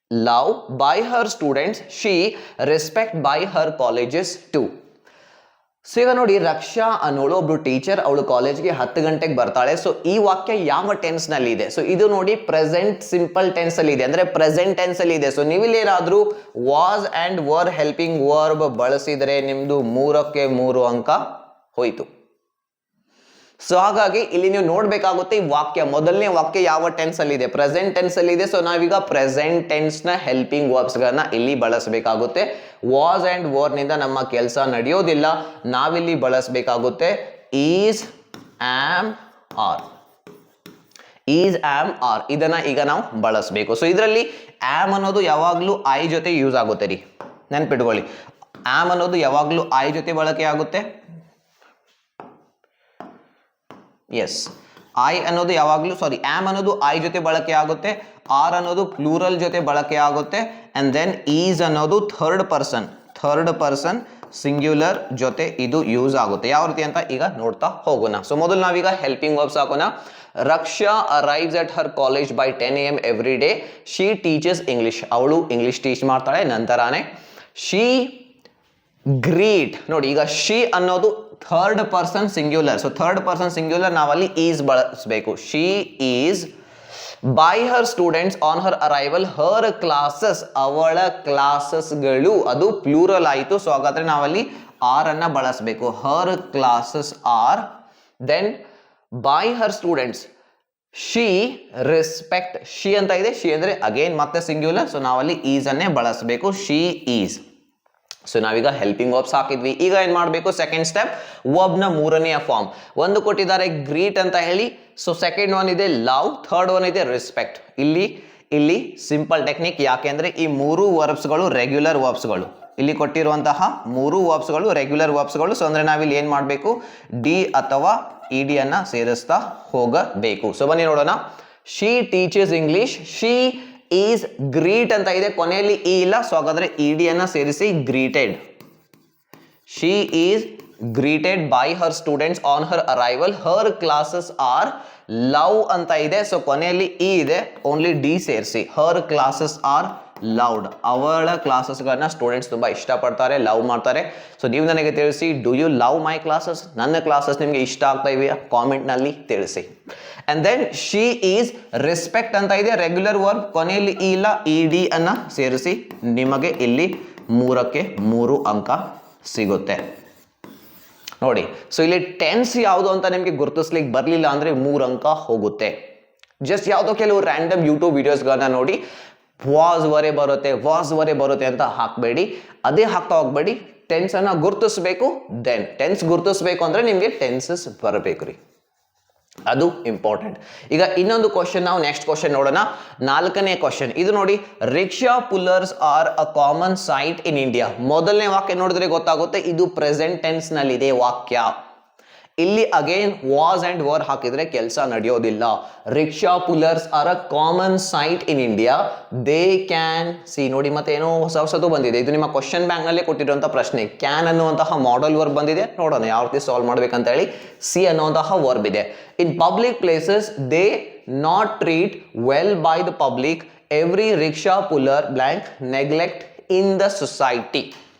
love by her students. She respect by her colleges too. So ಈಗ ನೋಡಿ, ರಕ್ಷಾ ಅನ್ನೋಳು ಒಬ್ಳು teacher, ಅವಳು ಕಾಲೇಜ್ಗೆ 10 ಗಂಟೆಗೆ ಬರ್ತಾಳೆ. So ಈ ವಾಕ್ಯ ಯಾವ ಟೆನ್ಸ್ ನಲ್ಲಿ ಇದೆ? ಸೊ ಇದು ನೋಡಿ ಪ್ರೆಸೆಂಟ್ ಸಿಂಪಲ್ ಟೆನ್ಸ್ ಅಲ್ಲಿ ಇದೆ, ಅಂದ್ರೆ ಪ್ರೆಸೆಂಟ್ ಟೆನ್ಸ್ ಅಲ್ಲಿ ಇದೆ. ಸೊ ನೀವಿಲ್ಲೇನಾದ್ರೂ was and were helping verb ಬಳಸಿದ್ರೆ ನಿಮ್ದು 3ಕ್ಕೆ 3 ಅಂಕ ಹೋಯ್ತು. ಸೊ ಹಾಗಾಗಿ ಇಲ್ಲಿ ನೀವು ನೋಡ್ಬೇಕಾಗುತ್ತೆ ಈ ವಾಕ್ಯ, ಮೊದಲನೇ ವಾಕ್ಯ ಯಾವ ಟೆನ್ಸ್ ಅಲ್ಲಿ ಇದೆ? ಪ್ರೆಸೆಂಟ್ ಟೆನ್ಸ್ ಅಲ್ಲಿ ಇದೆ. ಸೊ ನಾವೀಗ ಪ್ರೆಸೆಂಟ್ ಟೆನ್ಸ್ ನ ಹೆಲ್ಪಿಂಗ್ ವರ್ಬ್ಸ್ ಗಳನ್ನ ಇಲ್ಲಿ ಬಳಸಬೇಕಾಗುತ್ತೆ. ವಾಸ್ ಅಂಡ್ ವರ್ ನಿಂದ ನಮ್ಮ ಕೆಲಸ ನಡೆಯೋದಿಲ್ಲ. ನಾವಿಲ್ಲಿ ಬಳಸಬೇಕಾಗುತ್ತೆ is, am, are. Is, am, are ಇದನ್ನ ಈಗ ನಾವು ಬಳಸಬೇಕು. ಸೊ ಇದರಲ್ಲಿ ಆಮ್ ಅನ್ನೋದು ಯಾವಾಗ್ಲೂ ಐ ಜೊತೆ ಯೂಸ್ ಆಗುತ್ತೆ ರೀ, ನೆನ್ಪಿಟ್ಕೊಳ್ಳಿ. ಆಮ್ ಅನ್ನೋದು ಯಾವಾಗ್ಲೂ ಐ ಜೊತೆ ಬಳಕೆ ಆಗುತ್ತೆ. ಎಸ್, ಐ ಅನ್ನೋದು ಯಾವಾಗಲೂ ಆಮ್ ಅನ್ನೋದು ಐ ಜೊತೆ ಬಳಕೆ ಆಗುತ್ತೆ. ಆರ್ ಅನ್ನೋದು ಪ್ಲೂರಲ್ ಜೊತೆ ಬಳಕೆ ಆಗುತ್ತೆ. ಅಂಡ್ ದೆನ್ ಈಸ್ ಅನ್ನೋದು ಥರ್ಡ್ ಪರ್ಸನ್ ಸಿಂಗ್ಯುಲರ್ ಜೊತೆ ಇದು ಯೂಸ್ ಆಗುತ್ತೆ. ಯಾವ ರೀತಿ ಅಂತ ಈಗ ನೋಡ್ತಾ ಹೋಗೋಣ. ಸೊ ಮೊದಲು ನಾವೀಗ ಹೆಲ್ಪಿಂಗ್ ವರ್ಬ್ಸ್ ಹಾಕೋಣ. Raksha arrives at her college by 10 AM every day. She teaches English, ಅವಳು ಇಂಗ್ಲಿಷ್ ಟೀಚ್ ಮಾಡ್ತಾಳೆ. ನಂತರನೇ ಶಿ ಗ್ರೀಟ್, ನೋಡಿ ಈಗ ಶಿ ಅನ್ನೋದು third person singular. So third person singular ನಾವಲ್ಲಿ ಈಸ್ ಬಳಸಬೇಕು. She is by her students on her arrival. Her classes, ಅವಳ ಕ್ಲಾಸಸ್ಗಳು, ಅದು ಪ್ಲೂರಲ್ ಆಯಿತು. ಸೊ ಹಾಗಾದ್ರೆ ನಾವಲ್ಲಿ ಆರ್ ಅನ್ನ ಬಳಸಬೇಕು. Her classes are. Then by her students she respect, she ಅಂತ ಇದೆ, ಶಿ ಅಂದ್ರೆ ಅಗೇನ್ ಮತ್ತೆ ಸಿಂಗ್ಯುಲರ್. ಸೊ ನಾವಲ್ಲಿ ಈಸ್ ಅನ್ನೇ ಬಳಸಬೇಕು. She is. ಸೊ ನಾವೀಗ ಹೆಲ್ಪಿಂಗ್ ವರ್ಬ್ಸ್ ಹಾಕಿದ್ವಿ. ಈಗ ಏನ್ ಮಾಡಬೇಕು? ಸೆಕೆಂಡ್ ಸ್ಟೆಪ್, ವರ್ಬ್ ನ 3ನೇ ಫಾರ್ಮ್. ಒಂದು ಕೊಟ್ಟಿದ್ದಾರೆ ಗ್ರೀಟ್ ಅಂತ ಹೇಳಿ. ಸೊ ಸೆಕೆಂಡ್ ಒನ್ ಇದೆ ಲವ್, ಥರ್ಡ್ ಒನ್ ಇದೆ ರೆಸ್ಪೆಕ್ಟ್. ಇಲ್ಲಿ ಸಿಂಪಲ್ ಟೆಕ್ನಿಕ್, ಯಾಕೆಂದ್ರೆ ಈ 3 ವರ್ಬ್ಸ್ಗಳು ರೆಗ್ಯುಲರ್ ವರ್ಬ್ಸ್ಗಳು. ಇಲ್ಲಿ ಕೊಟ್ಟಿರುವಂತಹ 3 ವರ್ಬ್ಸ್ಗಳು ರೆಗ್ಯುಲರ್ ವರ್ಬ್ಸ್ಗಳು. ಸೊ ಅಂದ್ರೆ ನಾವಿಲ್ಲಿ ಏನ್ ಮಾಡಬೇಕು? ಡಿ ಅಥವಾ ಇ ಡಿ ಅನ್ನ ಸೇರಿಸ್ತಾ ಹೋಗಬೇಕು. ಸೊ ಬನ್ನಿ ನೋಡೋಣ. She teaches English. She is greet ಅಂತ ಇದೆ, ಕೊನೆಯಲ್ಲಿ ಇ ಇಲ್ಲ. ಸೊ ಹಾಗಾದ್ರೆ ಇ ಡಿ ಅನ್ನ ಸೇರಿಸಿ greeted. She is greeted by her students on her arrival. Her classes are love ಅಂತ ಇದೆ. ಸೊ ಕೊನೆಯಲ್ಲಿ ಇ ಇದೆ, ಓನ್ಲಿ ಡಿ ಸೇರಿಸಿ. Her classes are loved. ಅವಳ ಕ್ಲಾಸಸ್ಗಳನ್ನ ಸ್ಟೂಡೆಂಟ್ಸ್ ತುಂಬಾ ಇಷ್ಟಪಡ್ತಾರೆ, ಲವ್ ಮಾಡ್ತಾರೆ. ಸೊ ನೀವು ನನಗೆ ತಿಳಿಸಿ, do you love my classes? ನನ್ನ ಕ್ಲಾಸಸ್ ನಿಮಗೆ ಇಷ್ಟ ಆಗ್ತಾ ಇದೆಯಾ? ಕಾಮೆಂಟ್ ನಲ್ಲಿ ತಿಳಿಸಿ. And then she is respect ಅಂತ ಇದೆ, ರೆಗ್ಯುಲರ್ ವರ್ಬ್, ಕೊನೆಯಲ್ಲಿ ಇ ಇಲ್ಲ, ಇ ಡಿ ಅನ್ನ ಸೇರಿಸಿ. ನಿಮಗೆ ಇಲ್ಲಿ 3ಕ್ಕೆ 3 ಅಂಕ ಸಿಗುತ್ತೆ. ನೋಡಿ, ಸೊ ಇಲ್ಲಿ ಟೆನ್ಸ್ ಯಾವುದು ಅಂತ ನಿಮಗೆ ಗುರುತಿಸ್ಲಿಕ್ಕೆ ಬರಲಿಲ್ಲ ಅಂದ್ರೆ 3 ಅಂಕ ಹೋಗುತ್ತೆ. ಜಸ್ಟ್ ಯಾವುದೋ ಕೆಲವು ರ್ಯಾಂಡಮ್ ಯೂಟ್ಯೂಬ್ ವಿಡಿಯೋಸ್ಗಳನ್ನ ನೋಡಿ ವಾಸ್ ವರೆ ಬರುತ್ತೆ ಅಂತ ಹಾಕಬೇಡಿ, ಅದೇ ಹಾಕ್ತಾ ಹೋಗ್ಬೇಡಿ. ಟೆನ್ಸ್ ಅನ್ನ ಗುರುತಿಸ್ಬೇಕು. ದೆನ್ ಟೆನ್ಸ್ ಗುರುತಿಸ್ಬೇಕು ಅಂದ್ರೆ ನಿಮಗೆ ಟೆನ್ಸಸ್ ಬರಬೇಕು ರೀ, ಅದು ಇಂಪಾರ್ಟೆಂಟ್. ಈಗ ಇನ್ನೊಂದು ಕ್ವಶನ್, ನಾವು ನೆಕ್ಸ್ಟ್ ಕ್ವಶನ್ ನೋಡೋಣ. 4ನೇ ಕ್ವಶನ್ ಇದು ನೋಡಿ. Rickshaw pullers are a common sight in India. ಮೊದಲನೇ ವಾಕ್ಯ ನೋಡಿದ್ರೆ ಗೊತ್ತಾಗುತ್ತೆ ಇದು ಪ್ರೆಸೆಂಟ್ ಟೆನ್ಸ್ ನಲ್ಲಿದೆ ವಾಕ್ಯ. ಇಲ್ಲಿ ಅಗೇನ್ ವಾಸ್ ಅಂಡ್ ವರ್ ಹಾಕಿದ್ರೆ ಕೆಲಸ ನಡೆಯೋದಿಲ್ಲ. Rickshaw pullers are a common sight in India. They can see, ನೋಡಿ ಮತ್ತೆ ಏನೋ ಹೊಸದು ಬಂದಿದೆ. ಇದು ನಿಮ್ಮ ಕ್ವಶನ್ ಬ್ಯಾಂಕ್ ನಲ್ಲಿ ಕೊಟ್ಟಿರುವಂತಹ ಪ್ರಶ್ನೆ. ಕ್ಯಾನ್ ಅನ್ನುವಂತಹ ಮಾಡಲ್ ವರ್ಬ್ ಬಂದಿದೆ, ನೋಡೋಣ ಯಾವ ರೀತಿ ಸಾಲ್ವ್ ಮಾಡ್ಬೇಕಂತ ಹೇಳಿ. ಸಿ ಅನ್ನುವಂತಹ ವರ್ಬ್ ಇದೆ. In public places they not treat well by the public. Every rickshaw puller blank neglect in the society.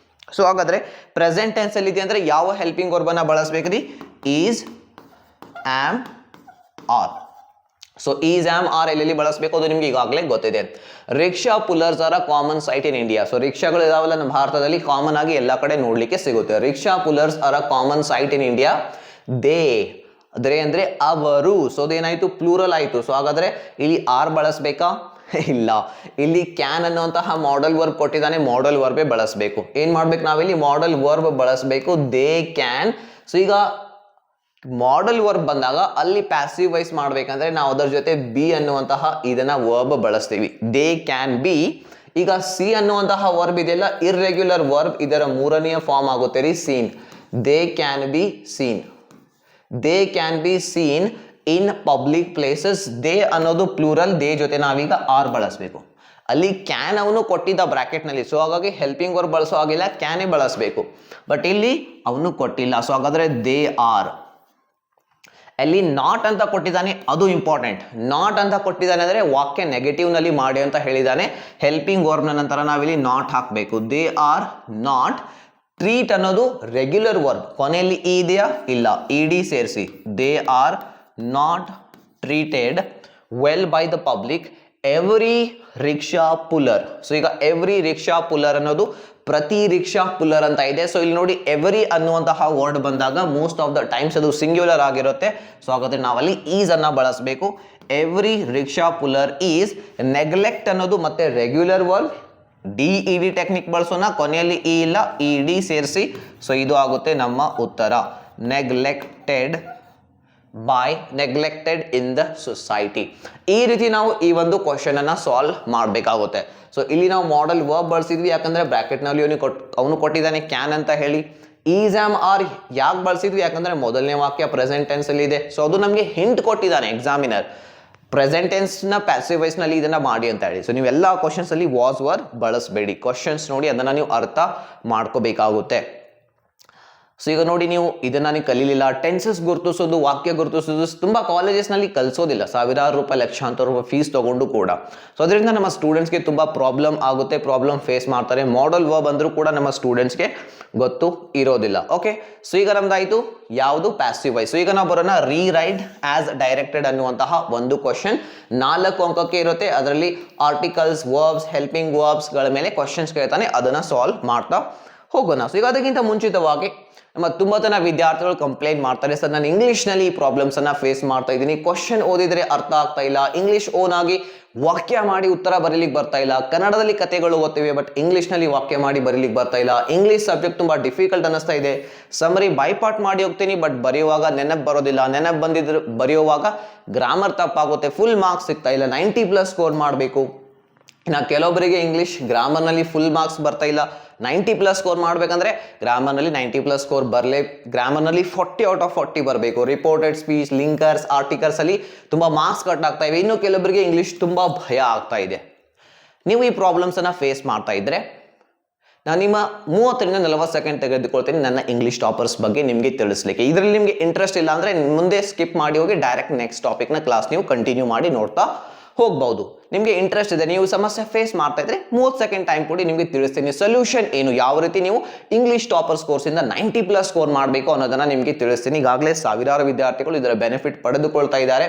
So ಹಾಗಾದ್ರೆ ಪ್ರೆಸೆಂಟ್ ಟೆನ್ಸ್ ಅಲ್ಲಿ ಇದೆ ಅಂದ್ರೆ ಯಾವ ಹೆಲ್ಪಿಂಗ್ ವರ್ಬ್ ಅನ್ನ ಬಳಸಬೇಕ್ರಿ? Is, am, are. So is, am, are ಎಲ್ಲೆಲ್ಲಿ ಬಳಸಬೇಕು ಅದು ನಿಮ್ಗೆ ಈಗಾಗಲೇ ಗೊತ್ತಿದೆ. Rickshaw pullers are a common sight in India. So ರಿಕ್ಷಾಗಳು ಇದಾವಲ್ಲ ನಮ್ಮ ಭಾರತದಲ್ಲಿ, ಕಾಮನ್ ಆಗಿ ಎಲ್ಲ ಕಡೆ ನೋಡ್ಲಿಕ್ಕೆ ಸಿಗುತ್ತೆ. Rickshaw pullers are a common sight in India. They ಅಂದ್ರೆ ಅವರು. ಸೊ ಅದೇನಾಯ್ತು? ಪ್ಲೂರಲ್ ಆಯ್ತು. ಸೊ ಹಾಗಾದ್ರೆ ಇಲ್ಲಿ ಆರ್ ಬಳಸಬೇಕಾ? ಇಲ್ಲ. ಇಲ್ಲಿ ಕ್ಯಾನ್ ಅನ್ನುವಂತಹ ಮಾಡಲ್ ವರ್ಬ್ ಕೊಟ್ಟಿದ್ದಾನೆ, ಮಾಡಲ್ ವರ್ಬೇ ಬಳಸಬೇಕು. ಏನ್ ಮಾಡ್ಬೇಕು ನಾವಿಲ್ಲಿ? ಮಾಡಲ್ ವರ್ಬ್ ಬಳಸಬೇಕು. They can. ಸೊ ಈಗ ಮಾಡಲ್ ವರ್ಬ್ ಬಂದಾಗ ಅಲ್ಲಿ ಪ್ಯಾಸಿವ್ ವೈಸ್ ಮಾಡ್ಬೇಕಂದ್ರೆ ನಾವು ಅದರ ಜೊತೆ ಬಿ ಅನ್ನುವಂತಹ ಇದನ್ನ ವರ್ಬ್ ಬಳಸ್ತೀವಿ. They can be. ಈಗ ಸಿ ಅನ್ನುವಂತಹ ವರ್ಬ್ ಇದೆಯಲ್ಲ, ಇರ್ರೆಗ್ಯುಲರ್ ವರ್ಬ್, ಇದರ 3ನೇ ಫಾರ್ಮ್ ಆಗುತ್ತೆ ರೀ, seen. They can be seen. They can be seen in public places. They ಅನ್ನೋದು ಪ್ಲೂರಲ್, ದೇ ಜೊತೆ ನಾವೀಗ ಆರ್ ಬಳಸಬೇಕು. ಅಲ್ಲಿ ಕ್ಯಾನ್ ಅವನು ಕೊಟ್ಟಿದ್ದ ಬ್ರಾಕೆಟ್ನಲ್ಲಿ, ಸೊ ಹಾಗಾಗಿ ಹೆಲ್ಪಿಂಗ್ ವರ್ಬ್ ಬಳಸೋ ಆಗಿಲ್ಲ, ಕ್ಯಾನೇ ಬಳಸಬೇಕು. ಬಟ್ ಇಲ್ಲಿ ಅವನು ಕೊಟ್ಟಿಲ್ಲ, ಸೊ ಹಾಗಾದ್ರೆ ದೇ ಆರ್. ಅಲ್ಲಿ ನಾಟ್ ಅಂತ ಕೊಟ್ಟಿದ್ದಾನೆ, ಅದು ಇಂಪಾರ್ಟೆಂಟ್. ನಾಟ್ ಅಂತ ಕೊಟ್ಟಿದ್ದಾನೆ ಅಂದರೆ ವಾಕ್ಯ ನೆಗೆಟಿವ್ ನಲ್ಲಿ ಮಾಡಿ ಅಂತ ಹೇಳಿದ್ದಾನೆ. ಹೆಲ್ಪಿಂಗ್ ವರ್ಬ್ನ ನಂತರ ನಾವಿಲ್ಲಿ ನಾಟ್ ಹಾಕಬೇಕು. They are not. ಟ್ರೀಟ್ ಅನ್ನೋದು ರೆಗ್ಯುಲರ್ ವರ್ಬ್, ಕೊನೆಯಲ್ಲಿ ಇ ಇದೆಯಾ? ಇಲ್ಲ, ಇ ಡಿ ಸೇರಿಸಿ. They are not treated well by the public every rickshaw puller. So ಈಗ ಎವ್ರಿ ರಿಕ್ಷಾ ಪುಲ್ಲರ್ ಅನ್ನೋದು ಪ್ರತಿ ರಿಕ್ಷಾ ಪುಲ್ಲರ್ ಅಂತ ಇದೆ. ಸೊ ಇಲ್ಲಿ ನೋಡಿ ಎವ್ರಿ ಅನ್ನುವಂತಹ ವರ್ಡ್ ಬಂದಾಗ ಮೋಸ್ಟ್ ಆಫ್ ದ ಟೈಮ್ಸ್ ಅದು ಸಿಂಗ್ಯುಲರ್ ಆಗಿರುತ್ತೆ. ಸೊ ಹಾಗಾದ್ರೆ ನಾವಲ್ಲಿ ಈಸ್ ಅನ್ನ ಬಳಸಬೇಕು. Every rickshaw puller is. Neglect ಅನ್ನೋದು ಮತ್ತೆ regular verb, D E D technique ಬಳಸೋಣ, ಕೊನೆಯಲ್ಲಿ ಇ ಇಲ್ಲ, ಇ ಡಿ ಸೇರಿಸಿ. ಸೊ ಇದು ಆಗುತ್ತೆ ನಮ್ಮ ಉತ್ತರ. Neglected by, neglected in the society. ಈ ರೀತಿ ನಾವು ಈ ಒಂದು ಕ್ವಶನ್ ಅನ್ನ ಸಾಲ್ವ್ ಮಾಡಬೇಕಾಗುತ್ತೆ. ಸೊ ಇಲ್ಲಿ ನಾವು ಮಾಡೆಲ್ ವರ್ಬ್ ಬಳಸಿದ್ವಿ, ಯಾಕಂದ್ರೆ ಬ್ರಾಕೆಟ್ ನಲ್ಲಿ ಅವನು ಕೊಟ್ಟಿದ್ದಾನೆ ಕ್ಯಾನ್ ಅಂತ ಹೇಳಿ. ಈಸ್ ಆಮ್ ಆರ್ ಯಾಕೆ ಬಳಸಿದ್ವಿ? ಯಾಕಂದ್ರೆ ಮೊದಲನೇ ವಾಕ್ಯ ಪ್ರೆಸೆಂಟ್ ಟೆನ್ಸ್ ಅಲ್ಲಿ ಇದೆ. ಸೊ ಅದು ನಮಗೆ ಹಿಂಟ್ ಕೊಟ್ಟಿದ್ದಾನೆ ಎಕ್ಸಾಮಿನರ್, ಪ್ರೆಸೆಂಟ್ ಟೆನ್ಸ್ ನ ಪ್ಯಾಸಿವ್ ವಾಯ್ಸ್ ನಲ್ಲಿ ಇದನ್ನ ಮಾಡಿ ಅಂತ ಹೇಳಿ. ಸೊ ನೀವೆಲ್ಲ ಕ್ವಶನ್ಸ್ ಅಲ್ಲಿ ವಾಸ್ ವರ್ ಬಳಸಬೇಡಿ, ಕ್ವಶನ್ಸ್ ನೋಡಿ ಅದನ್ನ ನೀವು ಅರ್ಥ ಮಾಡ್ಕೋಬೇಕಾಗುತ್ತೆ. ಸೊ ಈಗ ನೋಡಿ, ನೀವು ಇದನ್ನ ನೀವು ಕಲೀಲಿಲ್ಲ. ಟೆನ್ಸಸ್ ಗುರುತಿಸೋದು, ವಾಕ್ಯ ಗುರುತಿಸೋದು ತುಂಬಾ ಕಾಲೇಜಸ್ ನಲ್ಲಿ ಕಲಿಸೋದಿಲ್ಲ, ಸಾವಿರಾರು ರೂಪಾಯಿ ಲಕ್ಷಾಂತರ ರೂಪಾಯಿ ಫೀಸ್ ತಗೊಂಡು ಕೂಡ. ಸೊ ಅದರಿಂದ ನಮ್ಮ ಸ್ಟೂಡೆಂಟ್ಸ್ಗೆ ತುಂಬಾ ಪ್ರಾಬ್ಲಮ್ ಆಗುತ್ತೆ, ಪ್ರಾಬ್ಲಮ್ ಫೇಸ್ ಮಾಡ್ತಾರೆ. ಮಾಡೆಲ್ ವರ್ಬ್ ಅಂದ್ರೂ ಕೂಡ ನಮ್ಮ ಸ್ಟೂಡೆಂಟ್ಸ್ಗೆ ಗೊತ್ತು ಇರೋದಿಲ್ಲ. ಓಕೆ, ಸೊ ಈಗ ನಮ್ದಾಯ್ತು ಯಾವುದು? Passive voice. ಸೊ ಈಗ ನಾವು ಬರೋಣ ರೀರೈಟ್ ಆಸ್ ಡೈರೆಕ್ಟೆಡ್ ಅನ್ನುವಂತಹ ಒಂದು ಕ್ವಶನ್. 4 ಅಂಕಕ್ಕೆ ಇರುತ್ತೆ. ಅದರಲ್ಲಿ ಆರ್ಟಿಕಲ್ಸ್, ವರ್ಬ್ಸ್, ಹೆಲ್ಪಿಂಗ್ ವರ್ಬ್ಸ್ ಗಳ ಮೇಲೆ ಕ್ವಶನ್ಸ್ ಕೇಳ್ತಾನೆ, ಅದನ್ನ ಸಾಲ್ವ್ ಮಾಡ್ತಾ ಹೋಗೋಣ. ಸೊ ಈಗ ಅದಕ್ಕಿಂತ ಮುಂಚಿತವಾಗಿ ನಮ್ಮ ತುಂಬಾ ಜನ ವಿದ್ಯಾರ್ಥಿಗಳು ಕಂಪ್ಲೇಂಟ್ ಮಾಡ್ತಾರೆ, ಸರ್ ನಾನು ಇಂಗ್ಲಿಷ್ ನಲ್ಲಿ ಈ ಪ್ರಾಬ್ಲಮ್ಸ್ ಅನ್ನ ಫೇಸ್ ಮಾಡ್ತಾ ಇದ್ದೀನಿ, ಕ್ವಶನ್ ಓದಿದ್ರೆ ಅರ್ಥ ಆಗ್ತಾ ಇಲ್ಲ, ಇಂಗ್ಲಿಷ್ ಓನ್ ಆಗಿ ವಾಕ್ಯ ಮಾಡಿ ಉತ್ತರ ಬರೀಲಿಕ್ಕೆ ಬರ್ತಾ ಇಲ್ಲ, ಕನ್ನಡದಲ್ಲಿ ಕಥೆಗಳು ಓದ್ತೀವಿ ಬಟ್ ಇಂಗ್ಲಿಷ್ ನಲ್ಲಿ ವಾಕ್ಯ ಮಾಡಿ ಬರೀಲಿಕ್ಕೆ ಬರ್ತಾ ಇಲ್ಲ, ಇಂಗ್ಲಿಷ್ ಸಬ್ಜೆಕ್ಟ್ ತುಂಬಾ ಡಿಫಿಕಲ್ಟ್ ಅನ್ನಿಸ್ತಾ ಇದೆ, ಸಮರಿ ಬೈಪಾರ್ಟ್ ಮಾಡಿ ಹೋಗ್ತೀನಿ ಬಟ್ ಬರೆಯುವಾಗ ನೆನಪು ಬರೋದಿಲ್ಲ, ನೆನಪು ಬಂದಿದ್ರು ಬರೆಯುವಾಗ ಗ್ರಾಮರ್ ತಪ್ಪಾಗುತ್ತೆ, ಫುಲ್ ಮಾರ್ಕ್ಸ್ ಸಿಗ್ತಾ ಇಲ್ಲ, 90+ ಸ್ಕೋರ್ ಮಾಡಬೇಕು. ಇನ್ನು ಕೆಲವೊಬ್ಬರಿಗೆ ಇಂಗ್ಲಿಷ್ ಗ್ರಾಮರ್ನಲ್ಲಿ ಫುಲ್ ಮಾರ್ಕ್ಸ್ ಬರ್ತಾ ಇಲ್ಲ, 90+ ಸ್ಕೋರ್ ಮಾಡಬೇಕಂದ್ರೆ ಗ್ರಾಮರ್ನಲ್ಲಿ 90+ ಸ್ಕೋರ್ ಬರಲೇ, ಗ್ರಾಮರ್ನಲ್ಲಿ 40 ಔಟ್ ಆಫ್ 40 ಬರಬೇಕು. ರಿಪೋರ್ಟೆಡ್ ಸ್ಪೀಚ್, ಲಿಂಕರ್ಸ್, ಆರ್ಟಿಕಲ್ಸ್ ಅಲ್ಲಿ ತುಂಬಾ ಮಾರ್ಕ್ಸ್ ಕಟ್ ಆಗ್ತಾ ಇವೆ. ಇನ್ನು ಕೆಲವೊಬ್ಬರಿಗೆ ಇಂಗ್ಲಿಷ್ ತುಂಬಾ ಭಯ ಆಗ್ತಾ ಇದೆ. ನೀವು ಈ ಪ್ರಾಬ್ಲಮ್ಸ್ ಅನ್ನ ಫೇಸ್ ಮಾಡ್ತಾ ಇದ್ರೆ ನಾನು ನಿಮ್ಮ 30ರಿಂದ 40 ಸೆಕೆಂಡ್ ತೆಗೆದುಕೊಳ್ತೀನಿ ನನ್ನ ಇಂಗ್ಲಿಷ್ ಟಾಪರ್ಸ್ ಬಗ್ಗೆ ನಿಮಗೆ ತಿಳಿಸ್ಲಿಕ್ಕೆ. ಇದರಲ್ಲಿ ನಿಮಗೆ ಇಂಟ್ರೆಸ್ಟ್ ಇಲ್ಲ ಅಂದ್ರೆ ಮುಂದೆ ಸ್ಕಿಪ್ ಮಾಡಿ ಹೋಗಿ ಡೈರೆಕ್ಟ್ ನೆಕ್ಸ್ಟ್ ಟಾಪಿಕ್ನ ಕ್ಲಾಸ್ ನೀವು ಕಂಟಿನ್ಯೂ ಮಾಡಿ ನೋಡ್ತಾ ಹೋಗ್ಬಹುದು. ನಿಮಗೆ ಇಂಟ್ರೆಸ್ಟ್ ಇದೆ, ನೀವು ಸಮಸ್ಯೆ ಫೇಸ್ ಮಾಡ್ತಾ ಇದ್ರೆ 30 ಸೆಕೆಂಡ್ ಟೈಮ್ ಕೊಡಿ, ನಿಮಗೆ ತಿಳಿಸ್ತೀನಿ ಸೊಲ್ಯೂಷನ್ ಏನು, ಯಾವ ರೀತಿ ನೀವು ಇಂಗ್ಲಿಷ್ ಟಾಪರ್ಸ್ ಕೋರ್ಸಿಂದ 90+ ಸ್ಕೋರ್ ಮಾಡಬೇಕು ಅನ್ನೋದನ್ನ ನಿಮಗೆ ತಿಳಿಸ್ತೀನಿ. ಈಗಾಗಲೇ ಸಾವಿರಾರು ವಿದ್ಯಾರ್ಥಿಗಳು ಇದರ ಬೆನಿಫಿಟ್ ಪಡೆದುಕೊಳ್ತಾ ಇದ್ದಾರೆ.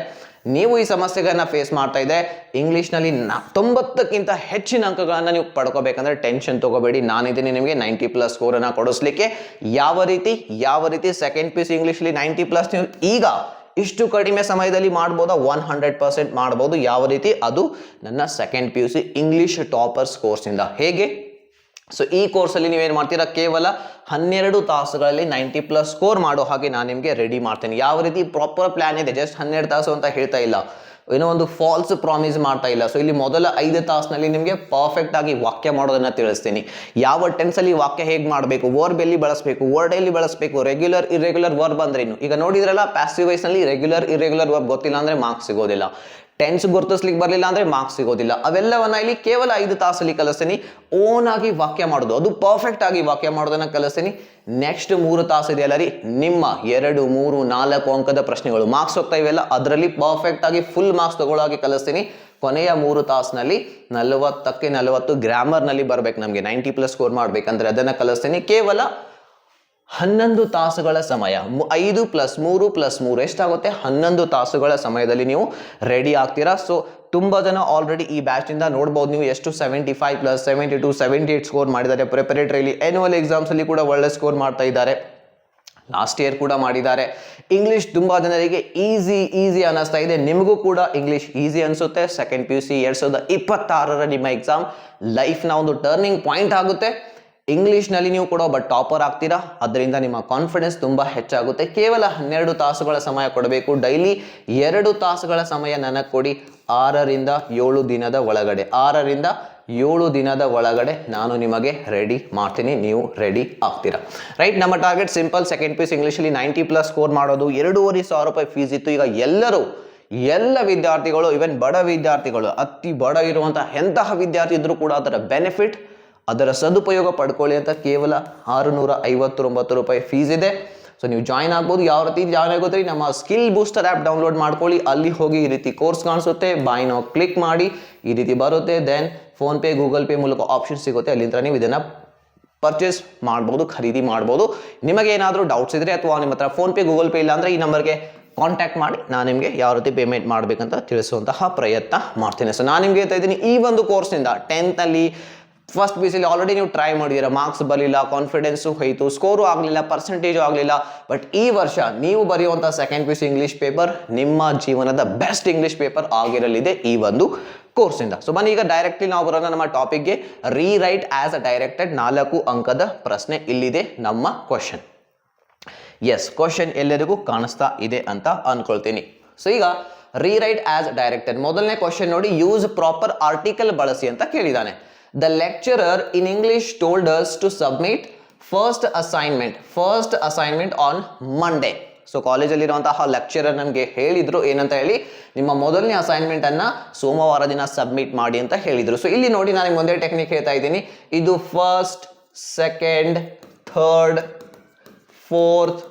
ನೀವು ಈ ಸಮಸ್ಯೆಗಳನ್ನ ಫೇಸ್ ಮಾಡ್ತಾ ಇದ್ದೆ, ಇಂಗ್ಲಿಷ್ನಲ್ಲಿ 90ಕ್ಕಿಂತ ಹೆಚ್ಚಿನ ಅಂಕಗಳನ್ನು ನೀವು ಪಡ್ಕೋಬೇಕಂದ್ರೆ ಟೆನ್ಷನ್ ತಗೋಬೇಡಿ, ನಾನಿದ್ದೀನಿ ನಿಮಗೆ 90+ ಸ್ಕೋರನ್ನು ಕೊಡಿಸ್ಲಿಕ್ಕೆ. ಯಾವ ರೀತಿ ಸೆಕೆಂಡ್ PUC ಇಂಗ್ಲಿಷಲ್ಲಿ 90+ ನೀವು ಈಗ ಇಷ್ಟು ಕಡಿಮೆ ಸಮಯದಲ್ಲಿ ಮಾಡ್ಬೋದಾ? 100% ಮಾಡ್ಬೋದು. ಯಾವ ರೀತಿ? ಅದು ನನ್ನ ಸೆಕೆಂಡ್ PUC ಇಂಗ್ಲಿಷ್ ಟಾಪರ್ಸ್ ಕೋರ್ಸಿಂದ. ಹೇಗೆ? ಸೊ ಈ ಕೋರ್ಸಲ್ಲಿ ನೀವೇನು ಮಾಡ್ತೀರಾ, ಕೇವಲ 12 ತಾಸುಗಳಲ್ಲಿ 90+ ಸ್ಕೋರ್ ಮಾಡೋ ಹಾಗೆ ನಾನು ನಿಮಗೆ ರೆಡಿ ಮಾಡ್ತೇನೆ. ಯಾವ ರೀತಿ ಪ್ರಾಪರ್ ಪ್ಲಾನ್ ಇದೆ, ಜಸ್ಟ್ 12 ತಾಸು ಅಂತ ಹೇಳ್ತಾ ಇಲ್ಲ, ಏನೋ ಒಂದು ಫಾಲ್ಸ್ ಪ್ರಾಮಿಸ್ ಮಾಡ್ತಾ ಇಲ್ಲ. ಸೊ ಇಲ್ಲಿ ಮೊದಲ 5 ತಾಸಿನಲ್ಲಿ ನಿಮಗೆ ಪರ್ಫೆಕ್ಟ್ ಆಗಿ ವಾಕ್ಯ ಮಾಡೋದನ್ನ ತಿಳಿಸ್ತೀನಿ. ಯಾವ ಟೆನ್ಸಲ್ಲಿ ವಾಕ್ಯ ಹೇಗೆ ಮಾಡಬೇಕು, ವರ್ಬ್ ಎಲ್ಲಿ ಬಳಸಬೇಕು, ವರ್ಡ್ ಎಲ್ಲಿ ಬಳಸಬೇಕು, ರೆಗ್ಯುಲರ್ ಇರ್ರೆಗ್ಯುಲರ್ ವರ್ಬ್ ಅಂದ್ರೆ ಏನು. ಈಗ ನೋಡಿದ್ರಲ್ಲ, ಪ್ಯಾಸಿವ್ ವಾಯ್ಸ್ ನಲ್ಲಿ ರೆಗ್ಯುಲರ್ ಇರ್ರೆಗ್ಯುಲರ್ ವರ್ಬ್ ಗೊತ್ತಿಲ್ಲ ಅಂದ್ರೆ ಮಾರ್ಕ್ಸ್ ಸಿಗೋದಿಲ್ಲ, ಟೆನ್ಸ್ ಗುರುತಿಸ್ಲಿಕ್ಕೆ ಬರಲಿಲ್ಲ ಅಂದ್ರೆ ಮಾರ್ಕ್ಸ್ ಸಿಗೋದಿಲ್ಲ. ಅವೆಲ್ಲವನ್ನ ಇಲ್ಲಿ ಕೇವಲ 5 ತಾಸಲ್ಲಿ ಕಲಿಸ್ತೀನಿ. ಓನ್ ಆಗಿ ವಾಕ್ಯ ಮಾಡೋದು, ಅದು ಪರ್ಫೆಕ್ಟ್ ಆಗಿ ವಾಕ್ಯ ಮಾಡೋದನ್ನ ಕಲಿಸ್ತೀನಿ. ನೆಕ್ಸ್ಟ್ 3 ತಾಸು ಇದೆಯಲ್ಲ ರೀ, ನಿಮ್ಮ 2, 3, 4 ಅಂಕದ ಪ್ರಶ್ನೆಗಳು ಮಾರ್ಕ್ಸ್ ಹೋಗ್ತಾ ಇವೆಲ್ಲ, ಅದರಲ್ಲಿ ಪರ್ಫೆಕ್ಟ್ ಆಗಿ ಫುಲ್ ಮಾರ್ಕ್ಸ್ ತಗೊಳ್ಳೋ ಹಾಗೆ ಕಲಿಸ್ತೀನಿ. ಕೊನೆಯ 3 ತಾಸಿನಲ್ಲಿ 40ಕ್ಕೆ 40 ಗ್ರಾಮರ್ನಲ್ಲಿ ಬರ್ಬೇಕು. ನಮಗೆ 90+ ಸ್ಕೋರ್ ಮಾಡ್ಬೇಕಂದ್ರೆ ಅದನ್ನ ಕಲಿಸ್ತೀನಿ. ಕೇವಲ 11 ತಾಸುಗಳ ಸಮಯ, 5 + 3 + 3 ಎಷ್ಟಾಗುತ್ತೆ? 11 ತಾಸುಗಳ ಸಮಯದಲ್ಲಿ ನೀವು ರೆಡಿ ಆಗ್ತೀರಾ. ಸೊ ತುಂಬಾ ಜನ ಆಲ್ರೆಡಿ ಈ ಬ್ಯಾಚ್ ಇಂದ ನೋಡ್ಬೋದು ನೀವು ಎಷ್ಟು 75+, 72, 78 ಸ್ಕೋರ್ ಮಾಡಿದ್ದಾರೆ. ಪ್ರಿಪರೇಟರಿಲಿ, ಆನ್ಯುವಲ್ ಎಕ್ಸಾಮ್ಸ್ ಅಲ್ಲಿ ಕೂಡ ಒಳ್ಳೆ ಸ್ಕೋರ್ ಮಾಡ್ತಾ ಇದ್ದಾರೆ. ಲಾಸ್ಟ್ ಇಯರ್ ಕೂಡ ಮಾಡಿದ್ದಾರೆ. ಇಂಗ್ಲಿಷ್ ತುಂಬಾ ಜನರಿಗೆ ಈಸಿ ಅನ್ನಿಸ್ತಾ ಇದೆ. ನಿಮಗೂ ಕೂಡ ಇಂಗ್ಲಿಷ್ ಈಸಿ ಅನ್ಸುತ್ತೆ. ಸೆಕೆಂಡ್ PUC 2026 ನಿಮ್ಮ ಎಕ್ಸಾಮ್ ಲೈಫ್ನ ಒಂದು ಟರ್ನಿಂಗ್ ಪಾಯಿಂಟ್ ಆಗುತ್ತೆ. ಇಂಗ್ಲಿಷ್ನಲ್ಲಿ ನೀವು ಕೂಡ ಒಬ್ಬ ಟಾಪರ್ ಆಗ್ತೀರಾ. ಅದರಿಂದ ನಿಮ್ಮ ಕಾನ್ಫಿಡೆನ್ಸ್ ತುಂಬಾ ಹೆಚ್ಚಾಗುತ್ತೆ. ಕೇವಲ 12 ತಾಸುಗಳ ಸಮಯ ಕೊಡಬೇಕು. ಡೈಲಿ 2 ತಾಸುಗಳ ಸಮಯ ನನಗೆ ಕೊಡಿ. 6ರಿಂದ 7 ದಿನದ ಒಳಗಡೆ, 6ರಿಂದ 7 ದಿನದ ಒಳಗಡೆ ನಾನು ನಿಮಗೆ ರೆಡಿ ಮಾಡ್ತೀನಿ, ನೀವು ರೆಡಿ ಆಗ್ತೀರಾ. ರೈಟ್, ನಮ್ಮ ಟಾರ್ಗೆಟ್ ಸಿಂಪಲ್. ಸೆಕೆಂಡ್ PUC ಇಂಗ್ಲಿಷಲ್ಲಿ 90+ ಸ್ಕೋರ್ ಮಾಡೋದು. 2,500 ರೂಪಾಯಿ ಫೀಸ್ ಇತ್ತು. ಈಗ ಎಲ್ಲರೂ ಎಲ್ಲ ವಿದ್ಯಾರ್ಥಿಗಳು, ಇವನ್ ಬಡ ವಿದ್ಯಾರ್ಥಿಗಳು, ಅತಿ ಬಡ ಇರುವಂತಹ ಎಂತಹ ವಿದ್ಯಾರ್ಥಿ ಇದ್ರೂ ಕೂಡ ಅದರ ಬೆನಿಫಿಟ್, ಅದರ ಸದುಪಯೋಗ ಪಡ್ಕೊಳ್ಳಿ ಅಂತ ಕೇವಲ 659 ರೂಪಾಯಿ ಫೀಸ್ ಇದೆ. ಸೊ ನೀವು ಜಾಯ್ನ್ ಆಗ್ಬೋದು. ಯಾವ ರೀತಿ ಜಾಯ್ನ್ ಆಗೋದ್ರಿ, ನಮ್ಮ ಸ್ಕಿಲ್ ಬೂಸ್ಟರ್ ಆ್ಯಪ್ ಡೌನ್ಲೋಡ್ ಮಾಡ್ಕೊಳ್ಳಿ. ಅಲ್ಲಿ ಹೋಗಿ ಈ ರೀತಿ ಕೋರ್ಸ್ ಕಾಣಿಸುತ್ತೆ, ಬಾಯ್ ನಾವು ಕ್ಲಿಕ್ ಮಾಡಿ ಈ ರೀತಿ ಬರುತ್ತೆ. Then PhonePe, Google Pay ಮೂಲಕ ಆಪ್ಷನ್ ಸಿಗುತ್ತೆ. ಅಲ್ಲಿಂದ ನೀವು ಇದನ್ನು ಪರ್ಚೇಸ್ ಮಾಡ್ಬೋದು, ಖರೀದಿ ಮಾಡ್ಬೋದು. ನಿಮಗೆ ಏನಾದರೂ ಡೌಟ್ಸ್ ಇದ್ರೆ ಅಥವಾ ನಿಮ್ಮ ಹತ್ರ ಫೋನ್ ಪೇ, ಗೂಗಲ್ ಪೇ ಇಲ್ಲ ಅಂದರೆ ಈ ನಂಬರ್ಗೆ ಕಾಂಟ್ಯಾಕ್ಟ್ ಮಾಡಿ ನಾನು ನಿಮಗೆ ಯಾವ ರೀತಿ ಪೇಮೆಂಟ್ ಮಾಡಬೇಕಂತ ತಿಳಿಸುವಂತಹ ಪ್ರಯತ್ನ ಮಾಡ್ತೀನಿ. ಸೊ ನಾನು ನಿಮಗೆ ಹೇಳ್ತಾ ಇದ್ದೀನಿ, ಈ ಒಂದು ಕೋರ್ಸ್ನಿಂದ 10th first P C already ನೀವು ಟ್ರೈ ಮಾಡಿದ್ದೀರಾ, ಮಾರ್ಕ್ಸ್ ಬರಲಿಲ್ಲ, ಕಾನ್ಫಿಡೆನ್ಸು ಹೋಯಿತು, ಸ್ಕೋರು ಆಗಲಿಲ್ಲ, ಪರ್ಸೆಂಟೇಜು ಆಗಲಿಲ್ಲ. ಬಟ್ ಈ ವರ್ಷ ನೀವು ಬರೆಯುವಂಥ second P C English paper ನಿಮ್ಮ ಜೀವನದ ಬೆಸ್ಟ್ ಇಂಗ್ಲೀಷ್ ಪೇಪರ್ ಆಗಿರಲಿದೆ ಈ ಒಂದು ಕೋರ್ಸಿಂದ. ಸೊ ಬನ್ನಿ ಈಗ ಡೈರೆಕ್ಟ್ಲಿ ನಾವು ಬರೋಣ ನಮ್ಮ ಟಾಪಿಕ್ಗೆ. ರೀರೈಟ್ ಆಸ್ ಅ ಡೈರೆಕ್ಟೆಡ್ 4 ಅಂಕದ ಪ್ರಶ್ನೆ ಇಲ್ಲಿದೆ ನಮ್ಮ ಕ್ವಶನ್. ಎಸ್, ಕ್ವಶನ್ ಎಲ್ಲರಿಗೂ ಕಾಣಿಸ್ತಾ ಇದೆ ಅಂತ ಅನ್ಕೊಳ್ತೀನಿ. ಸೊ ಈಗ ರೀರೈಟ್ ಆಸ್ ಡೈರೆಕ್ಟೆಡ್ ಮೊದಲನೇ ಕ್ವಶನ್ ನೋಡಿ, ಯೂಸ್ ಪ್ರಾಪರ್ ಆರ್ಟಿಕಲ್ ಬಳಸಿ ಅಂತ ಕೇಳಿದಾನೆ. The lecturer in English told us to submit first assignment on Monday. So ಕಾಲೇಜಲ್ಲಿರುವಂತಹ ಲೆಕ್ಚರರ್ ನಮಗೆ ಹೇಳಿದ್ರು ಏನಂತ ಹೇಳಿ, ನಿಮ್ಮ ಮೊದಲನೇ ಅಸೈನ್ಮೆಂಟ್ ಅನ್ನ ಸೋಮವಾರ ದಿನ ಸಬ್ಮಿಟ್ ಮಾಡಿ ಅಂತ ಹೇಳಿದ್ರು. ಸೊ ಇಲ್ಲಿ ನೋಡಿ ನಾನು ಒಂದೇ ಟೆಕ್ನಿಕ್ ಹೇಳ್ತಾ ಇದ್ದೀನಿ. ಇದು first, second, third, fourth,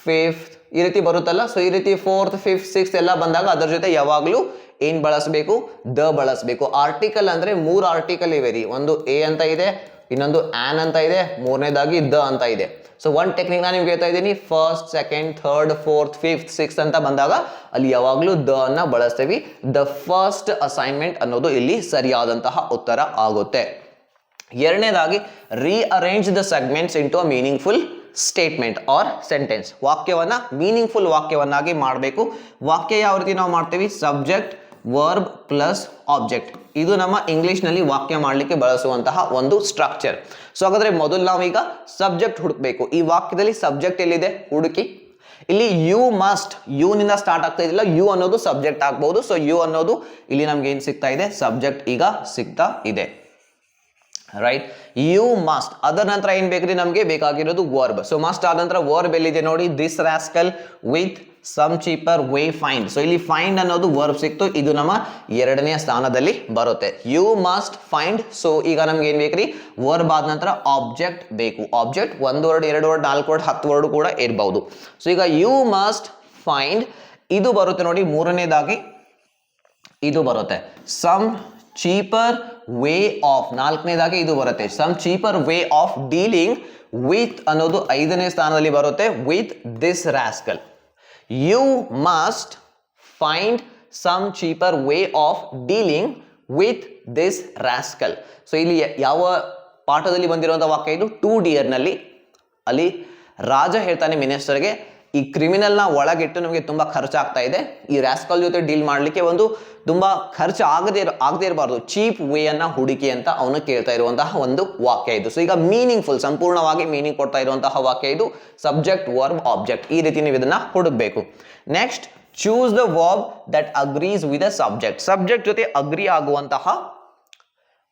fifth ಈ ರೀತಿ ಬರುತ್ತಲ್ಲ. ಸೊ ಈ ರೀತಿ 4th, 5th, 6th ಎಲ್ಲ ಬಂದಾಗ ಅದರ ಜೊತೆ ಯಾವಾಗಲೂ ಏನ್ ಬಳಸಬೇಕು, ದ ಬಳಸಬೇಕು. ಆರ್ಟಿಕಲ್ ಅಂದ್ರೆ 3 ಆರ್ಟಿಕಲ್ ಇವೆ ರೀ. ಒಂದು ಎ ಅಂತ ಇದೆ, ಇನ್ನೊಂದು ಆನ್ ಅಂತ ಇದೆ, ಮೂರನೇದಾಗಿ ದ ಅಂತ ಇದೆ. ಸೊ ಒನ್ ಟೆಕ್ನಿಕ್ ನಾನು ನಿಮ್ಗೆ ಹೇಳ್ತಾ ಇದ್ದೀನಿ, first, second, third, fourth, fifth, sixth ಅಂತ ಬಂದಾಗ ಅಲ್ಲಿ ಯಾವಾಗಲೂ ದ ಅನ್ನ ಬಳಸ್ತೀವಿ. ದ ಫಸ್ಟ್ ಅಸೈನ್ಮೆಂಟ್ ಅನ್ನೋದು ಇಲ್ಲಿ ಸರಿಯಾದಂತಹ ಉತ್ತರ ಆಗುತ್ತೆ. ಎರಡನೇದಾಗಿ, rearrange the segments into a meaningful statement or sentence. ವಾಕ್ಯವನ್ನ ಮೀನಿಂಗ್ಫುಲ್ ವಾಕ್ಯವನ್ನಾಗಿ ಮಾಡಬೇಕು. ವಾಕ್ಯ ಯಾವ ರೀತಿ ನಾವು ಮಾಡ್ತೀವಿ, ಸಬ್ಜೆಕ್ಟ್, ವರ್ಬ್ ಪ್ಲಸ್ ಆಬ್ಜೆಕ್ಟ್. ಇದು ನಮ್ಮ ಇಂಗ್ಲಿಷ್ನಲ್ಲಿ ವಾಕ್ಯ ಮಾಡಲಿಕ್ಕೆ ಬಳಸುವಂತಹ ಒಂದು ಸ್ಟ್ರಕ್ಚರ್. ಸೊ ಹಾಗಾದ್ರೆ ಮೊದಲು ನಾವೀಗ ಸಬ್ಜೆಕ್ಟ್ ಹುಡುಕ್ಬೇಕು. ಈ ವಾಕ್ಯದಲ್ಲಿ ಸಬ್ಜೆಕ್ಟ್ ಎಲ್ಲಿದೆ ಹುಡುಕಿ. ಇಲ್ಲಿ ಯು ಮಸ್ಟ್, ಯು ನಿಂದ ಸ್ಟಾರ್ಟ್ ಆಗ್ತಾ ಇದಿಲ್ಲ, ಯು ಅನ್ನೋದು ಸಬ್ಜೆಕ್ಟ್ ಆಗ್ಬಹುದು. ಸೊ ಯು ಅನ್ನೋದು ಇಲ್ಲಿ ನಮ್ಗೆ ಏನ್ ಸಿಗ್ತಾ ಇದೆ, ಸಬ್ಜೆಕ್ಟ್ ಈಗ ಸಿಗ್ತಾ ಇದೆ. Right, you must. ಅದರ ನಂತರ ಏನ್ ಬೇಕ್ರಿ, ನಮಗೆ ಬೇಕಾಗಿರೋದು ವರ್ಬ್. ಸೊ ಮಸ್ಟ್ ಆದ ನಂತರ ವರ್ಬ್ ಎಲ್ಲಿದೆ ನೋಡಿ, this rascal with some cheaper way find. So ಇಲ್ಲಿ ಫೈಂಡ್ ಅನ್ನೋದು ವರ್ಬ್ ಸಿಕ್ತು, ಇದು ನಮ್ಮ ಎರಡನೇ ಸ್ಥಾನದಲ್ಲಿ ಬರುತ್ತೆ. You must find. ಸೊ ಈಗ ನಮ್ಗೆ ಏನ್ ಬೇಕ್ರಿ, ವರ್ಬ್ ಆದ ನಂತರ ಆಬ್ಜೆಕ್ಟ್ ಬೇಕು. Object 1 word, 2 word, 4 word, 10 word ಕೂಡ ಇರಬಹುದು. ಸೊ ಈಗ ಯು ಮಸ್ಟ್ ಫೈಂಡ್ ಇದು ಬರುತ್ತೆ ನೋಡಿ. ಮೂರನೇದಾಗಿ ಇದು ಬರುತ್ತೆ, ಸಮ್ ಚೀಪರ್ ವೇ ಆಫ್. ನಾಲ್ಕನೇದಾಗಿ ಇದು ಬರುತ್ತೆ, some cheaper way of dealing with ಅನ್ನೋದು 5ನೇ ಸ್ಥಾನದಲ್ಲಿ ಬರುತ್ತೆ, with this rascal. You must find some cheaper way of dealing with this rascal. So ಇಲ್ಲಿ ಯಾವ ಪಾಠದಲ್ಲಿ ಬಂದಿರುವಂತಹ ವಾಕ್ಯ ಇದು, 2 ನಲ್ಲಿ. ಅಲ್ಲಿ ರಾಜ ಹೇಳ್ತಾನೆ ಮಿನಿಸ್ಟರ್ಗೆ, ಈ ಕ್ರಿಮಿನಲ್ನ ಒಳಗಿಟ್ಟು ನಮಗೆ ತುಂಬಾ ಖರ್ಚಾಗ್ತಾ ಇದೆ, ಈ ರಾಸ್ಕಲ್ ಜೊತೆ ಡೀಲ್ ಮಾಡಲಿಕ್ಕೆ ಒಂದು ತುಂಬಾ ಖರ್ಚು ಆಗದೇ ಇರಬಾರ್ದು, ಚೀಪ್ ವೇ ಅನ್ನ ಹುಡುಕಿ ಅಂತ ಅವನು ಕೇಳ್ತಾ ಇರುವಂತಹ ಒಂದು ವಾಕ್ಯ ಇದು. ಸೊ ಈಗ ಮೀನಿಂಗ್ಫುಲ್, ಸಂಪೂರ್ಣವಾಗಿ ಮೀನಿಂಗ್ ಕೊಡ್ತಾ ಇರುವಂತಹ ವಾಕ್ಯ ಇದು. ಸಬ್ಜೆಕ್ಟ್, ವರ್ಬ್, ಆಬ್ಜೆಕ್ಟ್ ಈ ರೀತಿ ನೀವು ಇದನ್ನ ಹುಡುಕ್ಬೇಕು. Next, choose the verb that agrees with the subject. Subject ಜೊತೆ ಅಗ್ರಿ ಆಗುವಂತಹ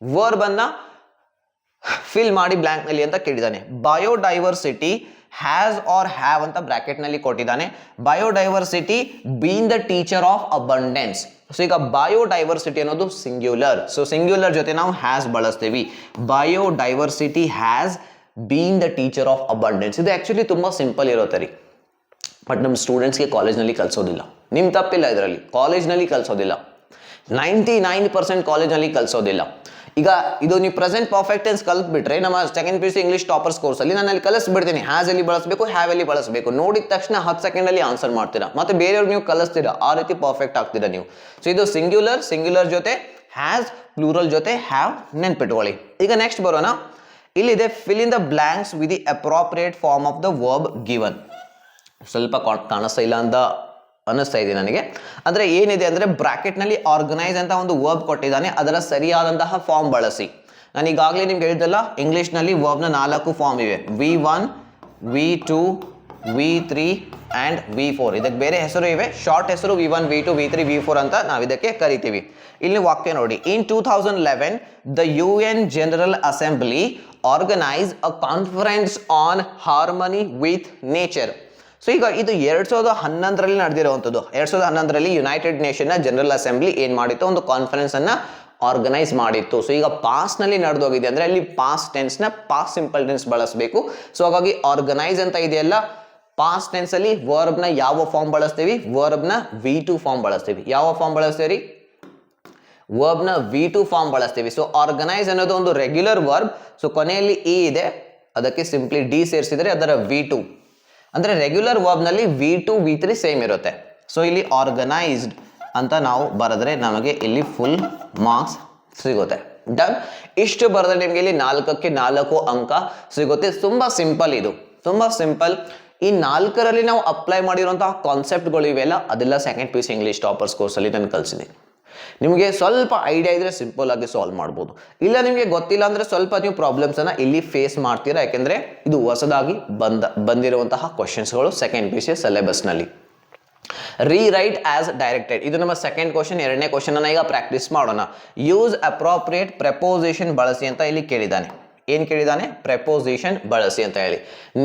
ವರ್ಬ್ ಅನ್ನ ಫಿಲ್ ಮಾಡಿ ಬ್ಲಾಂಕ್ ನಲ್ಲಿ ಅಂತ ಕೇಳಿದಾನೆ. ಬಯೋಡೈವರ್ಸಿಟಿ ಹ್ಯಾಸ್ ಆರ್ ಹ್ಯಾವ್ ಅಂತ ಬ್ರಾಕೆಟ್ ನಲ್ಲಿ ಕೊಟ್ಟಿದ್ದಾನೆ. Biodiversity been the teacher of abundance. So ಈಗ ಬಯೋಡೈವರ್ಸಿಟಿ ಅನ್ನೋದು ಸಿಂಗ್ಯುಲರ್. ಸೊ ಸಿಂಗ್ಯುಲರ್ ಜೊತೆ ನಾವು ಹ್ಯಾಸ್ ಬಳಸ್ತೀವಿ. Biodiversity has been the teacher of abundance. ಇದು ಆಕ್ಚುಲಿ ತುಂಬಾ ಸಿಂಪಲ್ ಇರುತ್ತೆ ರೀ, ಬಟ್ ನಮ್ಮ ಸ್ಟೂಡೆಂಟ್ಸ್ಗೆ ಕಾಲೇಜ್ನಲ್ಲಿ ಕಲಿಸೋದಿಲ್ಲ. ನಿಮ್ ತಪ್ಪಿಲ್ಲ ಇದರಲ್ಲಿ, ಕಾಲೇಜ್ನಲ್ಲಿ ಕಲಿಸೋದಿಲ್ಲ. 99% ಕಾಲೇಜ್ನಲ್ಲಿ ಕಲಿಸೋದಿಲ್ಲ. ಈಗ ಇದು ನೀವು ಪ್ರೆಸೆಂಟ್ ಪರ್ಫೆಕ್ಟ್ ಟೆನ್ಸ್ ಕಲ್ತ್ಬಿಟ್ರೆ ನಮ್ಮ second P U C English toppers course ಅಲ್ಲಿ ನಾನು ಅಲ್ಲಿ ಕಲಿಸ್ಬಿಡ್ತೀನಿ. ಹ್ಯಾಸ್ ಎಲ್ಲಿ ಬಳಸಬೇಕು, ಹ್ಯಾವ್ ಎಲ್ಲಿ ಬಳಸಬೇಕು, ನೋಡಿದ ತಕ್ಷಣ 10 ಸೆಕೆಂಡ್ ಅಲ್ಲಿ ಆನ್ಸರ್ ಮಾಡ್ತೀರಾ, ಮತ್ತೆ ಬೇರೆಯವ್ರಿಗೆ ನೀವು ಕಲಿಸ್ತೀರಾ, ಆ ರೀತಿ ಪರ್ಫೆಕ್ಟ್ ಆಗ್ತೀರಾ ನೀವು. ಸೊ ಇದು ಸಿಂಗ್ಯುಲರ್, ಸಿಂಗ್ಯುಲರ್ ಜೊತೆ ಹ್ಯಾಸ್, ಪ್ಲೂರಲ್ ಜೊತೆ ಹ್ಯಾವ್ ನೆನ್ಪಿಟ್ಕೊಳ್ಳಿ. ಈಗ ನೆಕ್ಸ್ಟ್ ಬರೋಣ. ಇಲ್ಲಿದೆ, fill in the blanks with the appropriate form of the verb given. ಸ್ವಲ್ಪ ಕಾಣಿಸ್ತಾ ಇಲ್ಲ ಅಂತ ಅನ್ನಿಸ್ತಾ ಇದೆ ನನಗೆ. ಅಂದ್ರೆ ಏನಿದೆ ಅಂದ್ರೆ ಬ್ರಾಕೆಟ್ ನಲ್ಲಿ ಆರ್ಗನೈಸ್ ಅಂತ ಒಂದು ವರ್ಬ್ ಕೊಟ್ಟಿದ್ದಾನೆ, ಅದರ ಸರಿಯಾದಂತಹ ಫಾರ್ಮ್ ಬಳಸಿ. ನಾನು ಈಗಾಗಲೇ ನಿಮ್ಗೆ ಹೇಳಿದ್ದಲ್ಲ, ಇಂಗ್ಲಿಷ್ ನಲ್ಲಿ ವರ್ಬ್ ನ 4 ಫಾರ್ಮ್ ಇವೆ, V1, V2, V3 and V4. ಇದಕ್ಕೆ ಬೇರೆ ಹೆಸರು ಇವೆ, ಶಾರ್ಟ್ ಹೆಸರು V1, V2, V3, V4 ಅಂತ ನಾವು ಇದಕ್ಕೆ ಕರಿತೀವಿ. ಇಲ್ಲಿ ವಾಕ್ಯ ನೋಡಿ, ಇನ್ 2011 the UN general assembly organise a conference on harmony with nature. So ಈಗ ಇದು 2011ರಲ್ಲಿ ನಡೆದಿರುವಂಥದ್ದು. 2011ರಲ್ಲಿ ಯುನೈಟೆಡ್ ನೇಷನ್ ಜನರಲ್ ಅಸೆಂಬ್ಲಿ ಏನ್ ಮಾಡಿತ್ತು, ಒಂದು ಕಾನ್ಫರೆನ್ಸ್ ಅನ್ನ ಆರ್ಗನೈಸ್ ಮಾಡಿತ್ತು. ಸೊ ಈಗ ಪಾಸ್ಟ್ ನಲ್ಲಿ ನಡೆದೋಗಿದೆ ಅಂದ್ರೆ ಅಲ್ಲಿ ಪಾಸ್ಟ್ ಟೆನ್ಸ್ ನ ಪಾಸ್ಟ್ ಸಿಂಪಲ್ ಟೆನ್ಸ್ ಬಳಸಬೇಕು. ಸೊ ಹಾಗಾಗಿ ಆರ್ಗನೈಸ್ ಅಂತ ಇದೆಯಲ್ಲ, ಪಾಸ್ಟ್ ಟೆನ್ಸ್ ಅಲ್ಲಿ ವರ್ಬ್ ನ ಯಾವ ಫಾರ್ಮ್ ಬಳಸ್ತೀವಿ, ವರ್ಬ್ ನ V2 ಫಾರ್ಮ್ ಬಳಸ್ತೀವಿ. ಯಾವ ಫಾರ್ಮ್ ಬಳಸ್ತೀವಿ? ವರ್ಬ್ ನ V2 ಫಾರ್ಮ್ ಬಳಸ್ತೀವಿ. ಸೊ ಆರ್ಗನೈಸ್ ಅನ್ನೋದು ಒಂದು ರೆಗ್ಯುಲರ್ ವರ್ಬ್. ಸೊ ಕೊನೆಯಲ್ಲಿ ಇ ಇದೆ, ಅದಕ್ಕೆ ಸಿಂಪ್ಲಿ ಡಿ ಸೇರಿಸಿದ್ರೆ ಅದರ V2 ಅಂದ್ರೆ ರೆಗ್ಯುಲರ್ ವರ್ಬ್ ನಲ್ಲಿ V2 V3 ಸೇಮ್ ಇರುತ್ತೆ. ಸೊ ಇಲ್ಲಿ ಆರ್ಗನೈಸ್ಡ್ ಅಂತ ನಾವು ಬರೆದ್ರೆ ನಮಗೆ ಇಲ್ಲಿ ಫುಲ್ ಮಾರ್ಕ್ಸ್ ಸಿಗುತ್ತೆ. ಡನ್. ಇಷ್ಟು ಬರೆದ್ರೆ ನಿಮಗೆ ಇಲ್ಲಿ 4ಕ್ಕೆ 4 ಅಂಕ ಸಿಗುತ್ತೆ. ತುಂಬಾ ಸಿಂಪಲ್, ಇದು ತುಂಬಾ ಸಿಂಪಲ್. ಈ 4ರಲ್ಲಿ ನಾವು ಅಪ್ಲೈ ಮಾಡಿರುವಂತಹ ಕಾನ್ಸೆಪ್ಟ್ಗಳು ಇವೆಲ್ಲ ಅದೆಲ್ಲ second PUC English toppers course ಅಲ್ಲಿ ನಾನು ಕಲಿಸಿದ್ದೀನಿ. ನಿಮಗೆ ಸ್ವಲ್ಪ ಐಡಿಯಾ ಇದ್ರೆ ಸಿಂಪಲ್ ಆಗಿ ಸಾಲ್ವ್ ಮಾಡ್ಬೋದು. ಇಲ್ಲ ನಿಮಗೆ ಗೊತ್ತಿಲ್ಲ ಅಂದ್ರೆ ಸ್ವಲ್ಪ ನೀವು ಪ್ರಾಬ್ಲಮ್ಸ್ ಅನ್ನ ಇಲ್ಲಿ ಫೇಸ್ ಮಾಡ್ತೀರಾ, ಯಾಕೆಂದ್ರೆ ಇದು ಹೊಸದಾಗಿ ಬಂದಿರುವಂತಹ ಕ್ವಶನ್ಸ್ಗಳು ಸೆಕೆಂಡ್ PUC ಸಿಲೆಬಸ್ ನಲ್ಲಿ. ರೀರೈಟ್ ಆಸ್ ಡೈರೆಕ್ಟೆಡ್, ಇದು ನಮ್ಮ ಸೆಕೆಂಡ್ ಕ್ವಶನ್. ಎರಡನೇ ಕ್ವಶನ್ ಅನ್ನ ಈಗ ಪ್ರಾಕ್ಟೀಸ್ ಮಾಡೋಣ. ಯೂಸ್ ಅಪ್ರೋಪ್ರಿಯೇಟ್ ಪ್ರೆಪೋಸಿಷನ್ ಬಳಸಿ ಅಂತ ಇಲ್ಲಿ ಕೇಳಿದ್ದಾನೆ. ಏನ್ ಕೇಳಿದಾನೆ? ಪ್ರೆಪೋಸಿಷನ್ ಬಳಸಿ ಅಂತ ಹೇಳಿ.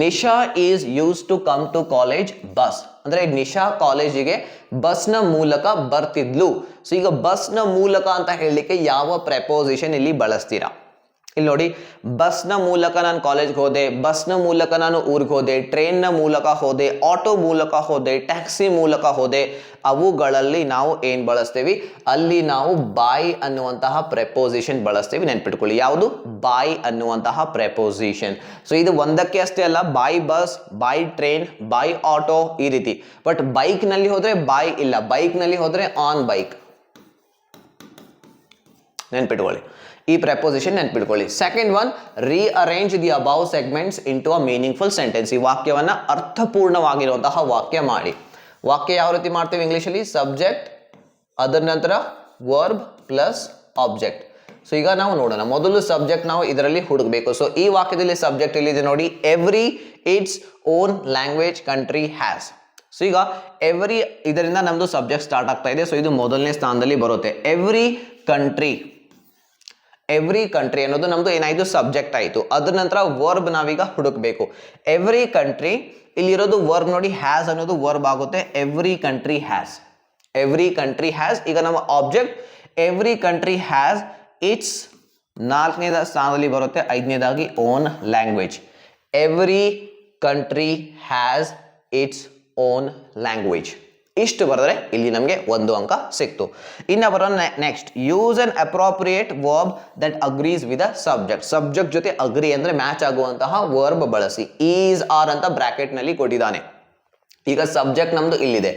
Nisha is use to come to college bus, ಅಂದ್ರೆ ನಿಶಾ ಕಾಲೇಜಿಗೆ ಬಸ್ ನ ಮೂಲಕ ಬರ್ತಿದ್ಲು. ಸೊ ಈಗ ಬಸ್ ನ ಮೂಲಕ ಅಂತ ಹೇಳಲಿಕ್ಕೆ ಯಾವ ಪ್ರೆಪೋಸಿಷನ್ ಇಲ್ಲಿ ಬಳಸ್ತೀರಾ? ಇಲ್ಲಿ ನೋಡಿ, ಬಸ್ ನ ಮೂಲಕ ನಾನು ಕಾಲೇಜ್ಗೆ ಹೋದೆ, ಬಸ್ ನ ಮೂಲಕ ನಾನು ಊರಿಗೆ ಹೋದೆ, ಟ್ರೈನ್ ನ ಮೂಲಕ ಹೋದೆ, ಆಟೋ ಮೂಲಕ ಹೋದೆ, ಟ್ಯಾಕ್ಸಿ ಮೂಲಕ ಹೋದೆ. ಅವುಗಳಲ್ಲಿ ನಾವು ಏನ್ ಬಳಸ್ತೀವಿ? ಅಲ್ಲಿ ನಾವು ಬೈ ಅನ್ನುವಂತಹ ಪ್ರೆಪೋಸಿಷನ್ ಬಳಸ್ತೀವಿ. ನೆನ್ಪಿಟ್ಕೊಳ್ಳಿ, ಯಾವುದು? ಬೈ ಅನ್ನುವಂತಹ ಪ್ರೆಪೋಸಿಷನ್. ಸೊ ಇದು ಒಂದಕ್ಕೆ ಅಷ್ಟೇ ಅಲ್ಲ, by bus, by train, by auto ಈ ರೀತಿ. ಬಟ್ ಬೈಕ್ ನಲ್ಲಿ ಹೋದ್ರೆ ಬೈ ಇಲ್ಲ, ಬೈಕ್ ನಲ್ಲಿ ಹೋದ್ರೆ ಆನ್ ಬೈಕ್. ನೆನ್ಪಿಟ್ಕೊಳ್ಳಿ, ಈ ಪ್ರೆಪೋಸಿಷನ್ ನೆನ್ಪಿಟ್ಕೊಳ್ಳಿ. Second one, rearrange the above segments into a meaningful sentence. ಈ ವಾಕ್ಯವನ್ನ ಅರ್ಥಪೂರ್ಣವಾಗಿರುವಂತಹ ವಾಕ್ಯ ಮಾಡಿ. ವಾಕ್ಯ ಯಾವ ರೀತಿ ಮಾಡ್ತೀವಿ ಇಂಗ್ಲಿಷಲ್ಲಿ? ಸಬ್ಜೆಕ್ಟ್, ಅದರ ನಂತರ ವರ್ಬ್ ಪ್ಲಸ್ ಆಬ್ಜೆಕ್ಟ್. ಸೊ ಈಗ ನಾವು ನೋಡೋಣ. ಮೊದಲು ಸಬ್ಜೆಕ್ಟ್ ನಾವು ಇದರಲ್ಲಿ ಹುಡುಕಬೇಕು. ಸೊ ಈ ವಾಕ್ಯದಲ್ಲಿ ಸಬ್ಜೆಕ್ಟ್ ಇಲ್ಲಿದೆ ನೋಡಿ, every it's own language country has. So ಈಗ ಎವ್ರಿ ಇದರಿಂದ ನಮ್ದು ಸಬ್ಜೆಕ್ಟ್ ಸ್ಟಾರ್ಟ್ ಆಗ್ತಾ ಇದೆ. ಸೊ ಇದು ಮೊದಲನೇ ಸ್ಥಾನದಲ್ಲಿ ಬರುತ್ತೆ. ಎವ್ರಿ ಕಂಟ್ರಿ ಅನ್ನೋದು ನಮ್ದು ಏನಾಯ್ತು? ಸಬ್ಜೆಕ್ಟ್ ಆಯಿತು. ಅದ್ರ ನಂತರ ವರ್ಬ್ ನಾವೀಗ ಹುಡುಕ್ಬೇಕು. ಎವ್ರಿ ಕಂಟ್ರಿ, ಇಲ್ಲಿರೋದು ವರ್ಬ್ ನೋಡಿ, ಹ್ಯಾಸ್ ಅನ್ನೋದು ವರ್ಬ್ ಆಗುತ್ತೆ. Every country has, every country has. ಈಗ ನಮ್ಮ object every country has its 4ನೇ ಸ್ಥಾನದಲ್ಲಿ ಬರುತ್ತೆ. 5ನೇದಾಗಿ own language. Every country has its own language. ಇಷ್ಟು ಬರೆದ್ರೆ ಇಲ್ಲಿ ನಮಗೆ 1 ಅಂಕ ಸಿಕ್ತು. ಇನ್ನು ಬರೋಣ next. Use an appropriate verb that agrees with subject. Subject ಜೊತೆ ಅಗ್ರಿ ಅಂದ್ರೆ ಮ್ಯಾಚ್ ಆಗುವಂತಹ ವರ್ಬ್ ಬಳಸಿ. ಈಸ್ ಆರ್ ಅಂತ ಬ್ರಾಕೆಟ್ ನಲ್ಲಿ ಕೊಟ್ಟಿದ್ದಾನೆ. ಈಗ ಸಬ್ಜೆಕ್ಟ್ ನಮ್ದು ಇಲ್ಲಿದೆ,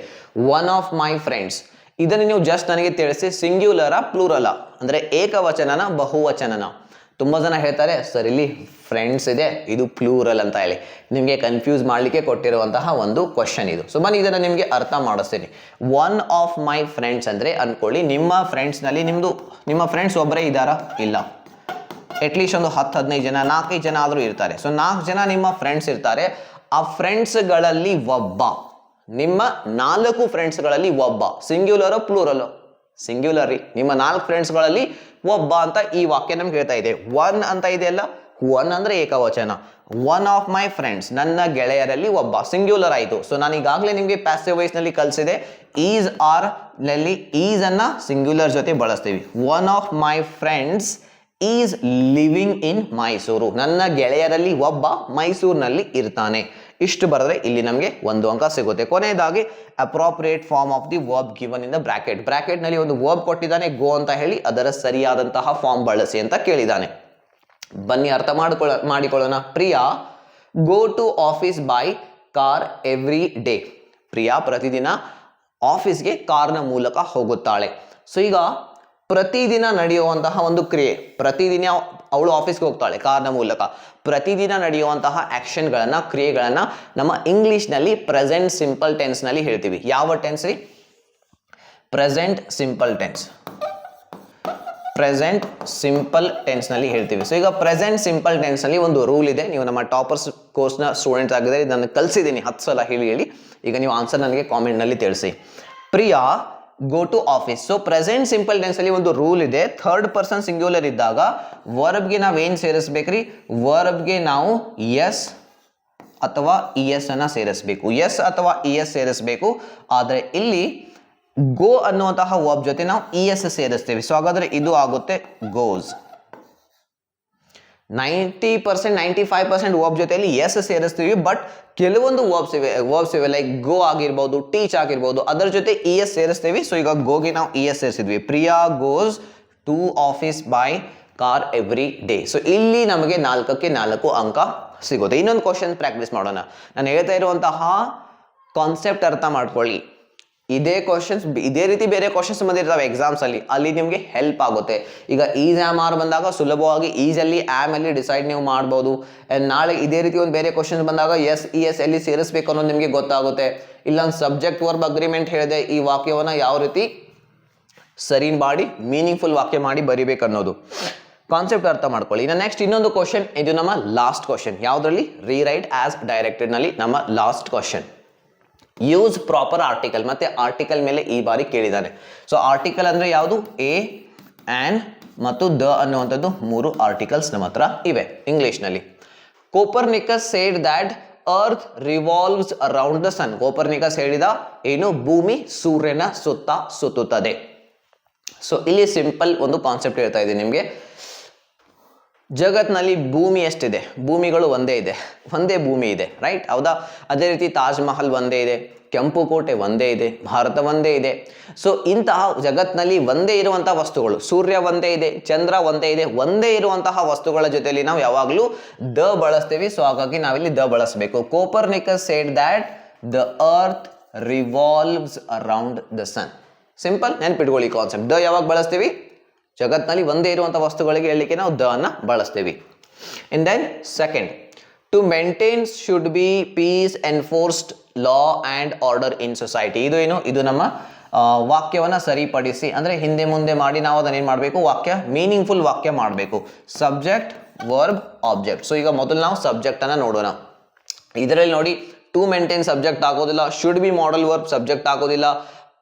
ಒನ್ ಆಫ್ ಮೈ ಫ್ರೆಂಡ್ಸ್. ಇದನ್ನು ನೀವು ಜಸ್ಟ್ ನನಗೆ ತಿಳಿಸಿ, ಸಿಂಗ್ಯುಲರ ಪ್ಲೂರಲ ಅಂದ್ರೆ ಏಕವಚನನ ಬಹುವಚನನ? ತುಂಬಾ ಜನ ಹೇಳ್ತಾರೆ ಸರ್ ಇಲ್ಲಿ ಫ್ರೆಂಡ್ಸ್ ಇದೆ, ಇದು ಪ್ಲೂರಲ್ ಅಂತ ಹೇಳಿ. ನಿಮಗೆ ಕನ್ಫ್ಯೂಸ್ ಮಾಡಲಿಕ್ಕೆ ಕೊಟ್ಟಿರುವಂತಹ ಒಂದು ಕ್ವಶನ್ ಇದು. ಸೊ ಬನ್ನಿ ಇದನ್ನು ನಿಮಗೆ ಅರ್ಥ ಮಾಡಿಸ್ತೀನಿ. ಒನ್ ಆಫ್ ಮೈ ಫ್ರೆಂಡ್ಸ್ ಅಂದ್ರೆ ಅನ್ಕೊಳ್ಳಿ, ನಿಮ್ಮ ಫ್ರೆಂಡ್ಸ್ ನಲ್ಲಿ ನಿಮ್ಮ ಫ್ರೆಂಡ್ಸ್ ಒಬ್ಬರೇ ಇದ್ದಾರಾ? ಇಲ್ಲ, ಅಟ್ಲೀಸ್ಟ್ ಒಂದು 10-15 ಜನ, 4-5 ಜನ ಆದರೂ ಇರ್ತಾರೆ. ಸೊ 4 ಜನ ನಿಮ್ಮ ಫ್ರೆಂಡ್ಸ್ ಇರ್ತಾರೆ. ಆ ಫ್ರೆಂಡ್ಸ್ಗಳಲ್ಲಿ ಒಬ್ಬ, ನಿಮ್ಮ 4 ಫ್ರೆಂಡ್ಸ್ಗಳಲ್ಲಿ ಒಬ್ಬ, ಸಿಂಗ್ಯುಲರ್ ಪ್ಲೂರಲ್? ಸಿಂಗ್ಯುಲರ್ ರೀ. ನಿಮ್ಮ 4 ಫ್ರೆಂಡ್ಸ್ಗಳಲ್ಲಿ ಒಬ್ಬ ಅಂತ ಈ ವಾಕ್ಯ ನಮ್ಗೆ ಹೇಳ್ತಾ ಇದೆ. ಒನ್ ಅಂತ ಇದೆಯಲ್ಲ, ಒನ್ ಅಂದ್ರೆ ಏಕವಚನ. ಒನ್ ಆಫ್ ಮೈ ಫ್ರೆಂಡ್ಸ್, ನನ್ನ ಗೆಳೆಯರಲ್ಲಿ ಒಬ್ಬ, ಸಿಂಗ್ಯುಲರ್ ಆಯಿತು. ಸೊ ನಾನು ಈಗಾಗಲೇ ನಿಮಗೆ ಪ್ಯಾಸಿವ್ ವಾಯ್ಸ್ ನಲ್ಲಿ ಕಲಿಸಿದೆ. ಈಸ್ ಆರ್ ನಲ್ಲಿ ಈಸ್ ಅನ್ನ ಸಿಂಗ್ಯುಲರ್ ಜೊತೆ ಬಳಸ್ತೀವಿ. One of my friends is living in Mysuru. ನನ್ನ ಗೆಳೆಯರಲ್ಲಿ ಒಬ್ಬ ಮೈಸೂರಿನಲ್ಲಿ ಇರ್ತಾನೆ. ಇಷ್ಟು ಬರೆದ್ರೆ ಇಲ್ಲಿ ನಮಗೆ 1 ಅಂಕ ಸಿಗುತ್ತೆ. ಕೊನೆಯದಾಗಿ appropriate form of the verb given in the bracket. Bracket ನಲ್ಲಿ ಒಂದು ವರ್ಬ್ ಕೊಟ್ಟಿದ್ದಾನೆ, ಗೋ ಅಂತ ಹೇಳಿ, ಅದರ ಸರಿಯಾದಂತಹ ಫಾರ್ಮ್ ಬಳಸಿ ಅಂತ ಕೇಳಿದ್ದಾನೆ. ಬನ್ನಿ ಅರ್ಥ ಮಾಡಿಕೊಳ್ಳೋಣ. Priya go to office by car every day. Priya ಪ್ರತಿದಿನ ಆಫೀಸ್ಗೆ ಕಾರ್ನ ಮೂಲಕ ಹೋಗುತ್ತಾಳೆ. ಸೊ ಈಗ ಪ್ರತಿದಿನ ನಡೆಯುವಂತಹ ಒಂದು ಕ್ರಿಯೆ, ಪ್ರತಿದಿನ ಅವಳು ಆಫೀಸ್ಗೆ ಹೋಗ್ತಾಳೆ ಕಾರ್ನ ಮೂಲಕ. ಪ್ರತಿದಿನ ನಡೆಯುವಂತಹ ಆಕ್ಷನ್ಗಳನ್ನ, ಕ್ರಿಯೆಗಳನ್ನ ನಮ್ಮ ಇಂಗ್ಲಿಷ್ ನಲ್ಲಿ ಪ್ರೆಸೆಂಟ್ ಸಿಂಪಲ್ ಟೆನ್ಸ್ ನಲ್ಲಿ ಹೇಳ್ತೀವಿ. ಯಾವ ಟೆನ್ಸ್ ರೀ? Present simple tense. Present simple tense ನಲ್ಲಿ ಹೇಳ್ತೀವಿ. ಸೊ ಈಗ ಪ್ರೆಸೆಂಟ್ ಸಿಂಪಲ್ ಟೆನ್ಸ್ ನಲ್ಲಿ ಒಂದು ರೂಲ್ ಇದೆ. ನೀವು ನಮ್ಮ ಟಾಪರ್ಸ್ ಕೋರ್ಸ್ ನ ಸ್ಟೂಡೆಂಟ್ಸ್ ಆಗಿದ್ರೆ ಇದನ್ನು ಕಲಿಸಿದ್ದೀನಿ 10 ಸಲ ಹೇಳಿ. ಈಗ ನೀವು ಆನ್ಸರ್ ನನಗೆ ಕಾಮೆಂಟ್ ನಲ್ಲಿ ತಿಳಿಸಿ. Priya go to office. So present simple tense ಅಲ್ಲಿ ಒಂದು ರೂಲ್ ಇದೆ. 3rd ಪರ್ಸನ್ ಸಿಂಗ್ಯುಲರ್ ಇದ್ದಾಗ ವರ್ಬ್ಗೆ ನಾವು ಏನ್ ಸೇರಿಸ್ಬೇಕ್ರಿ? ವರ್ಬ್ಗೆ ನಾವು ಎಸ್ ಅಥವಾ ಇ ಎಸ್ ಅನ್ನ ಸೇರಿಸಬೇಕು, ಎಸ್ ಅಥವಾ ಇ ಎಸ್ ಸೇರಿಸಬೇಕು. ಆದರೆ ಇಲ್ಲಿ ಗೋ ಅನ್ನುವಂತಹ ವರ್ಬ್ ಜೊತೆ ನಾವು ಇ ಎಸ್ ಸೇರಿಸ್ತೇವೆ. ಸೊ ಹಾಗಾದ್ರೆ ಇದು ಆಗುತ್ತೆ ಗೋಸ್. 90% 95% ವರ್ಬ್ ಜೊತೆಯಲ್ಲಿ ಎಸ್ ಸೇರಿಸ್ತೀವಿ. ಬಟ್ ಕೆಲವೊಂದು ವರ್ಬ್ಸ್ ಇವೆ ಲೈಕ್ ಗೋ ಆಗಿರ್ಬೋದು, ಟೀಚ್ ಆಗಿರ್ಬೋದು, ಅದರ ಜೊತೆ ಇ ಎಸ್ ಸೇರಿಸ್ತೀವಿ. ಸೊ ಈಗ ಗೋಗೆ ನಾವು ಇ ಎಸ್ ಸೇರಿಸಿದ್ವಿ. Priya goes to office by car every day. So ಇಲ್ಲಿ ನಮಗೆ 4ಕ್ಕೆ 4 ಅಂಕ ಸಿಗುತ್ತೆ. ಇನ್ನೊಂದು ಕ್ವಶನ್ ಪ್ರಾಕ್ಟೀಸ್ ಮಾಡೋಣ. ನಾನು ಹೇಳ್ತಾ ಇರುವಂತಹ ಕಾನ್ಸೆಪ್ಟ್ ಅರ್ಥ ಮಾಡ್ಕೊಳ್ಳಿ. ಇದೇ ಕ್ವಶನ್ಸ್ ಇದೇ ರೀತಿ ಬೇರೆ ಕ್ವಶನ್ಸ್ ಬಂದಿರ್ತಾವೆ ಎಕ್ಸಾಮ್ಸ್ ಅಲ್ಲಿ ನಿಮಗೆ ಹೆಲ್ಪ್ ಆಗುತ್ತೆ. ಈಗ ಈಸ್ ಆಮ್ ಆರ್ ಬಂದಾಗ ಸುಲಭವಾಗಿ ಈಸಲ್ಲಿ ಆಮ್ ಅಲ್ಲಿ ಡಿಸೈಡ್ ನೀವು ಮಾಡ್ಬೋದು. ನಾಳೆ ಇದೇ ರೀತಿ ಒಂದು ಬೇರೆ ಕ್ವಶನ್ಸ್ ಬಂದಾಗ ಎಸ್ ಇ ಎಸ್ ಎಲ್ಲಿ ಸೇರಿಸಬೇಕು ಅನ್ನೋದು ನಿಮಗೆ ಗೊತ್ತಾಗುತ್ತೆ. ಇಲ್ಲೊಂದು ಸಬ್ಜೆಕ್ಟ್ ವರ್ಬ್ ಅಗ್ರಿಮೆಂಟ್ ಹೇಳಿದೆ, ಈ ವಾಕ್ಯವನ್ನ ಯಾವ ರೀತಿ ಸರಿ ಮಾಡಿ ಮೀನಿಂಗ್ಫುಲ್ ವಾಕ್ಯ ಮಾಡಿ ಬರಿಬೇಕು ಅನ್ನೋದು ಕಾನ್ಸೆಪ್ಟ್ ಅರ್ಥ ಮಾಡ್ಕೊಳ್ಳಿ. ಇನ್ನು ನೆಕ್ಸ್ಟ್ ಇನ್ನೊಂದು ಕ್ವಶನ್, ಇದು ನಮ್ಮ ಲಾಸ್ಟ್ ಕ್ವಶನ್. ಯಾವುದರಲ್ಲಿ? ರೀರೈಟ್ ಆಸ್ ಡೈರೆಕ್ಟೆಡ್ ನಲ್ಲಿ ನಮ್ಮ last question. Use proper article. ಮತ್ತೆ ಆರ್ಟಿಕಲ್ ಮೇಲೆ ಈ ಬಾರಿ ಕೇಳಿದ್ದಾನೆ. ಸೊ ಆರ್ಟಿಕಲ್ ಅಂದ್ರೆ ಯಾವುದು? ಎ, ಆನ್ ಮತ್ತು ದ ಅನ್ನುವಂಥದ್ದು 3 ಆರ್ಟಿಕಲ್ಸ್ ನಮ್ಮ ಹತ್ರ ಇವೆ ಇಂಗ್ಲಿಷ್ ನಲ್ಲಿ. Copernicus said that earth revolves around the sun. Copernicus ಹೇಳಿದ ಏನು? ಭೂಮಿ ಸೂರ್ಯನ ಸುತ್ತ ಸುತ್ತುತ್ತದೆ. ಸೊ ಇಲ್ಲಿ ಸಿಂಪಲ್ ಒಂದು ಕಾನ್ಸೆಪ್ಟ್ ಹೇಳ್ತಾ ಇದ್ದೀನಿ ನಿಮಗೆ. ಜಗತ್ನಲ್ಲಿ ಭೂಮಿ ಎಷ್ಟಿದೆ? ಭೂಮಿಗಳು ಒಂದೇ ಇದೆ, ಒಂದೇ ಭೂಮಿ ಇದೆ, ರೈಟ್? ಹೌದಾ? ಅದೇ ರೀತಿ ತಾಜ್ ಮಹಲ್ ಒಂದೇ ಇದೆ, ಕೆಂಪು ಕೋಟೆ ಒಂದೇ ಇದೆ, ಭಾರತ ಒಂದೇ ಇದೆ. ಸೊ ಇಂತಹ ಜಗತ್ನಲ್ಲಿ ಒಂದೇ ಇರುವಂತಹ ವಸ್ತುಗಳು, ಸೂರ್ಯ ಒಂದೇ ಇದೆ, ಚಂದ್ರ ಒಂದೇ ಇದೆ, ಒಂದೇ ಇರುವಂತಹ ವಸ್ತುಗಳ ಜೊತೆಯಲ್ಲಿ ನಾವು ಯಾವಾಗಲೂ ದ ಬಳಸ್ತೀವಿ. ಸೊ ಹಾಗಾಗಿ ನಾವಿಲ್ಲಿ ದ ಬಳಸಬೇಕು. Copernicus said that the earth revolves around the sun. Simple, ನೆನ್ಪಿಟ್ಕೊಳ್ಳಿ ಕಾನ್ಸೆಪ್ಟ್. ದ ಯಾವಾಗ ಬಳಸ್ತೀವಿ? ಜಗತ್ನಲ್ಲಿ ಒಂದೇ ಇರುವಂತಹ ವಸ್ತುಗಳಿಗೆ ಹೇಳಲಿಕ್ಕೆ ನಾವು ದ ಅನ್ನ ಬಳಸ್ತೀವಿ. And then second, to maintain should be peace enforced law and order in society. ಇದು ಏನು? ಇದು ನಮ್ಮ ವಾಕ್ಯವನ್ನ ಸರಿಪಡಿಸಿ, ಅಂದ್ರೆ ಹಿಂದೆ ಮುಂದೆ ಮಾಡಿ ನಾವು ಅದನ್ನ ಏನ್ ಮಾಡಬೇಕು? ವಾಕ್ಯ ಮೀನಿಂಗ್ಫುಲ್ ವಾಕ್ಯ ಮಾಡಬೇಕು. Subject, verb, object. ಸೊ ಈಗ ಮೊದಲು ನಾವು ಸಬ್ಜೆಕ್ಟ್ ಅನ್ನ ನೋಡೋಣ. ಇದರಲ್ಲಿ ನೋಡಿ, ಟು ಮೇಂಟೈನ್ ಸಬ್ಜೆಕ್ಟ್ ಆಗೋದಿಲ್ಲ, should be model verb subject ಆಗೋದಿಲ್ಲ,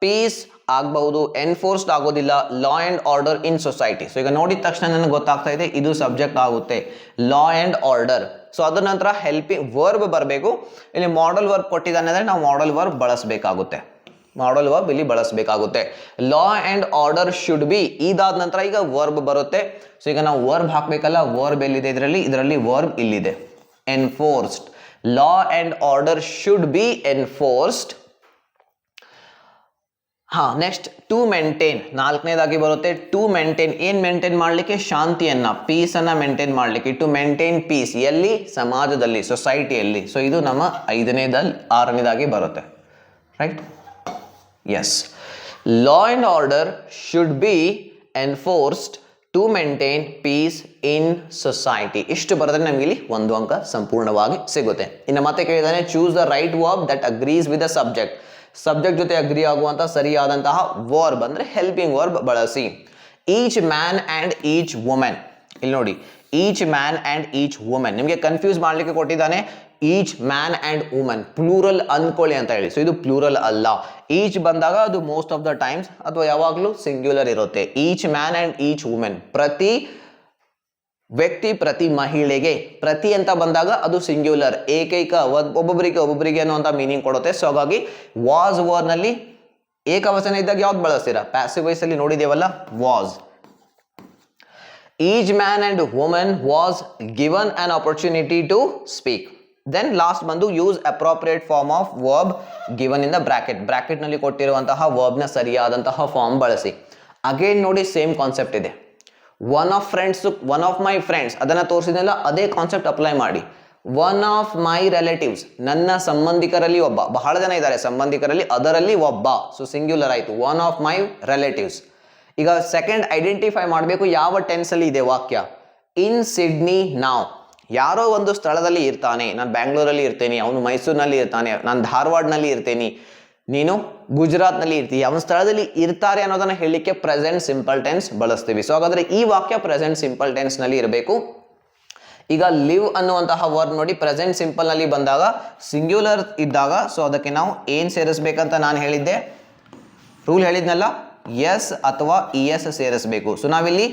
ಪೀಸ್ ಆಗಬಹುದು, ಎನ್ಫೋರ್ಸ್ಡ್ ಆಗೋದಿಲ್ಲ, ಲಾ and order in society. So ಈಗ ನೋಡಿದ ತಕ್ಷಣ ನನಗೆ ಗೊತ್ತಾಗ್ತಾ ಇದೆ ಇದು ಸಬ್ಜೆಕ್ಟ್ ಆಗುತ್ತೆ, ಲಾ ಅಂಡ್ ಆರ್ಡರ್. ಸೊ ಅದ್ರ ನಂತರ ಹೆಲ್ಪಿಂಗ್ ವರ್ಬ್ ಬರಬೇಕು. ಇಲ್ಲಿ ಮಾಡಲ್ ವರ್ಬ್ ಕೊಟ್ಟಿದ್ದಾನೆ ಅಂದ್ರೆ ನಾವು ಮಾಡಲ್ ವರ್ಬ್ ಬಳಸಬೇಕಾಗುತ್ತೆ. ಮಾಡಲ್ ವರ್ಬ್ ಇಲ್ಲಿ ಬಳಸಬೇಕಾಗುತ್ತೆ. Law and order should be, ಇದಾದ ನಂತರ ಈಗ ವರ್ಬ್ ಬರುತ್ತೆ. ಸೊ ಈಗ ನಾವು ವರ್ಬ್ ಹಾಕ್ಬೇಕಲ್ಲ, ವರ್ಬ್ ಎಲ್ಲಿದೆ? ಇದರಲ್ಲಿ ವರ್ಬ್ ಇಲ್ಲಿದೆ, enforced. Law and order should be enforced. Next to maintain, 4ನೇದಾಗಿ ಬರುತ್ತೆ. ಟು ಮೇಂಟೈನ್, ಏನ್ ಮೇಂಟೈನ್ ಮಾಡಲಿಕ್ಕೆ? ಶಾಂತಿಯನ್ನ, ಪೀಸ್ ಅನ್ನ ಮೇಂಟೈನ್ ಮಾಡಲಿಕ್ಕೆ. ಟು ಮೇಂಟೈನ್ ಪೀಸ್ ಎಲ್ಲಿ? ಸಮಾಜದಲ್ಲಿ, ಸೊಸೈಟಿಯಲ್ಲಿ. ಸೊ ಇದು ನಮ್ಮ 6ನೇದಾಗಿ ಬರುತ್ತೆ, right? Yes. Law and order should be enforced to maintain peace in society. ಇಷ್ಟು ಬರೆದ್ರೆ ನಮ್ಗೆ ಇಲ್ಲಿ 1 ಅಂಕ ಸಂಪೂರ್ಣವಾಗಿ ಸಿಗುತ್ತೆ. ಇನ್ನು ಮತ್ತೆ ಕೇಳಿದಾನೆ, choose the right verb that agrees with the subject. Subject ಜೊತೆ ಅಗ್ರಿ ಆಗುವಂತಹ ಸರಿಯಾದಂತಹ ವರ್ಬ್ ಅಂದ್ರೆ ಹೆಲ್ಪಿಂಗ್ ವರ್ಬ್ ಬಳಸಿ. Each man and each women. ಇಲ್ಲಿ ನೋಡಿ, each man and each women. ನಿಮಗೆ ಕನ್ಫ್ಯೂಸ್ ಮಾಡ್ಲಿಕ್ಕೆ ಕೊಟ್ಟಿದ್ದಾನೆ. Each man and women plural ಅನ್ಕೊಳ್ಳಿ ಅಂತ ಹೇಳಿ. ಸೊ ಇದು ಪ್ಲೂರಲ್ ಅಲ್ಲ. ಈಚ್ ಬಂದಾಗ ಅದು ಮೋಸ್ಟ್ ಆಫ್ ದ ಟೈಮ್ಸ್ ಅಥವಾ ಯಾವಾಗಲೂ ಸಿಂಗ್ಯುಲರ್ ಇರುತ್ತೆ. Each man and each women, ಪ್ರತಿ ವ್ಯಕ್ತಿ, ಪ್ರತಿ ಮಹಿಳೆಗೆ. ಪ್ರತಿ ಅಂತ ಬಂದಾಗ ಅದು ಸಿಂಗ್ಯುಲರ್, ಏಕೈಕ, ಒಬ್ಬೊಬ್ಬರಿಗೆ ಅನ್ನುವಂಥ ಮೀನಿಂಗ್ ಕೊಡುತ್ತೆ. ಸೊ ಹಾಗಾಗಿ ವಾಸ್ ವರ್ಡ್ ನಲ್ಲಿ ಏಕವಚನ ಇದ್ದಾಗ ಯಾವ್ದು ಬಳಸ್ತೀರಾ? ಪ್ಯಾಸಿವ್ ವಾಯ್ಸ್ ಅಲ್ಲಿ ನೋಡಿದೇವಲ್ಲ, was. Each man and women was given an opportunity to speak. Then last ಬಂದು use appropriate form of verb given in the bracket. Bracket ನಲ್ಲಿ ಕೊಟ್ಟಿರುವಂತಹ ವರ್ಬ್ ನ ಸರಿಯಾದಂತಹ ಫಾರ್ಮ್ ಬಳಸಿ. ಅಗೇನ್ ನೋಡಿ, ಸೇಮ್ ಕಾನ್ಸೆಪ್ಟ್ ಇದೆ. ಒನ್ ಆಫ್ ಮೈ ಫ್ರೆಂಡ್ಸ್ ಅದನ್ನ ತೋರಿಸಿದ್ನಲ್ಲ, ಅದೇ ಕಾನ್ಸೆಪ್ಟ್ ಅಪ್ಲೈ ಮಾಡಿ. ಒನ್ ಆಫ್ ಮೈ ರಿಲೇಟಿವ್ಸ್, ನನ್ನ ಸಂಬಂಧಿಕರಲ್ಲಿ ಒಬ್ಬ. ಬಹಳ ಜನ ಇದ್ದಾರೆ ಸಂಬಂಧಿಕರಲ್ಲಿ, ಅದರಲ್ಲಿ ಒಬ್ಬ. ಸೊ ಸಿಂಗ್ಯುಲರ್ ಆಯ್ತು, ಒನ್ ಆಫ್ ಮೈ ರಿಲೇಟಿವ್ಸ್. ಈಗ ಸೆಕೆಂಡ್ ಐಡೆಂಟಿಫೈ ಮಾಡಬೇಕು, ಯಾವ ಟೆನ್ಸ್ ಅಲ್ಲಿ ಇದೆ ವಾಕ್ಯ. ಇನ್ ಸಿಡ್ನಿ ನಾವ್, ಯಾರೋ ಒಂದು ಸ್ಥಳದಲ್ಲಿ ಇರ್ತಾನೆ. ನಾನು ಬ್ಯಾಂಗ್ಳೂರಲ್ಲಿ ಇರ್ತೇನೆ, ಅವನು ಮೈಸೂರಿನಲ್ಲಿ ಇರ್ತಾನೆ, ನಾನು ಧಾರವಾಡನಲ್ಲಿ ಇರ್ತೇನೆ, ನೀನು ಗುಜರಾತ್ ನಲ್ಲಿ ಇರ್ತೀವಿ. ಯಾವ ಸ್ಥಳದಲ್ಲಿ ಇರ್ತಾರೆ ಅನ್ನೋದನ್ನ ಹೇಳಲಿಕ್ಕೆ ಪ್ರೆಸೆಂಟ್ ಸಿಂಪಲ್ ಟೆನ್ಸ್ ಬಳಸ್ತೀವಿ. ಸೊ ಹಾಗಾದ್ರೆ ಈ ವಾಕ್ಯ ಪ್ರೆಸೆಂಟ್ ಸಿಂಪಲ್ ಟೆನ್ಸ್ ನಲ್ಲಿ ಇರಬೇಕು. ಈಗ ಲಿವ್ ಅನ್ನುವಂತಹ ವರ್ಡ್ ನೋಡಿ, ಪ್ರೆಸೆಂಟ್ ಸಿಂಪಲ್ ನಲ್ಲಿ ಬಂದಾಗ ಸಿಂಗ್ಯುಲರ್ ಇದ್ದಾಗ, ಸೊ ಅದಕ್ಕೆ ನಾವು ಏನ್ ಸೇರಿಸಬೇಕಂತ ನಾನು ಹೇಳಿದ್ದೆ, ರೂಲ್ ಹೇಳಿದ್ನಲ್ಲ, ಎಸ್ ಅಥವಾ ಇ ಎಸ್ ಸೇರಿಸಬೇಕು. ಸೊ ನಾವಿಲ್ಲಿ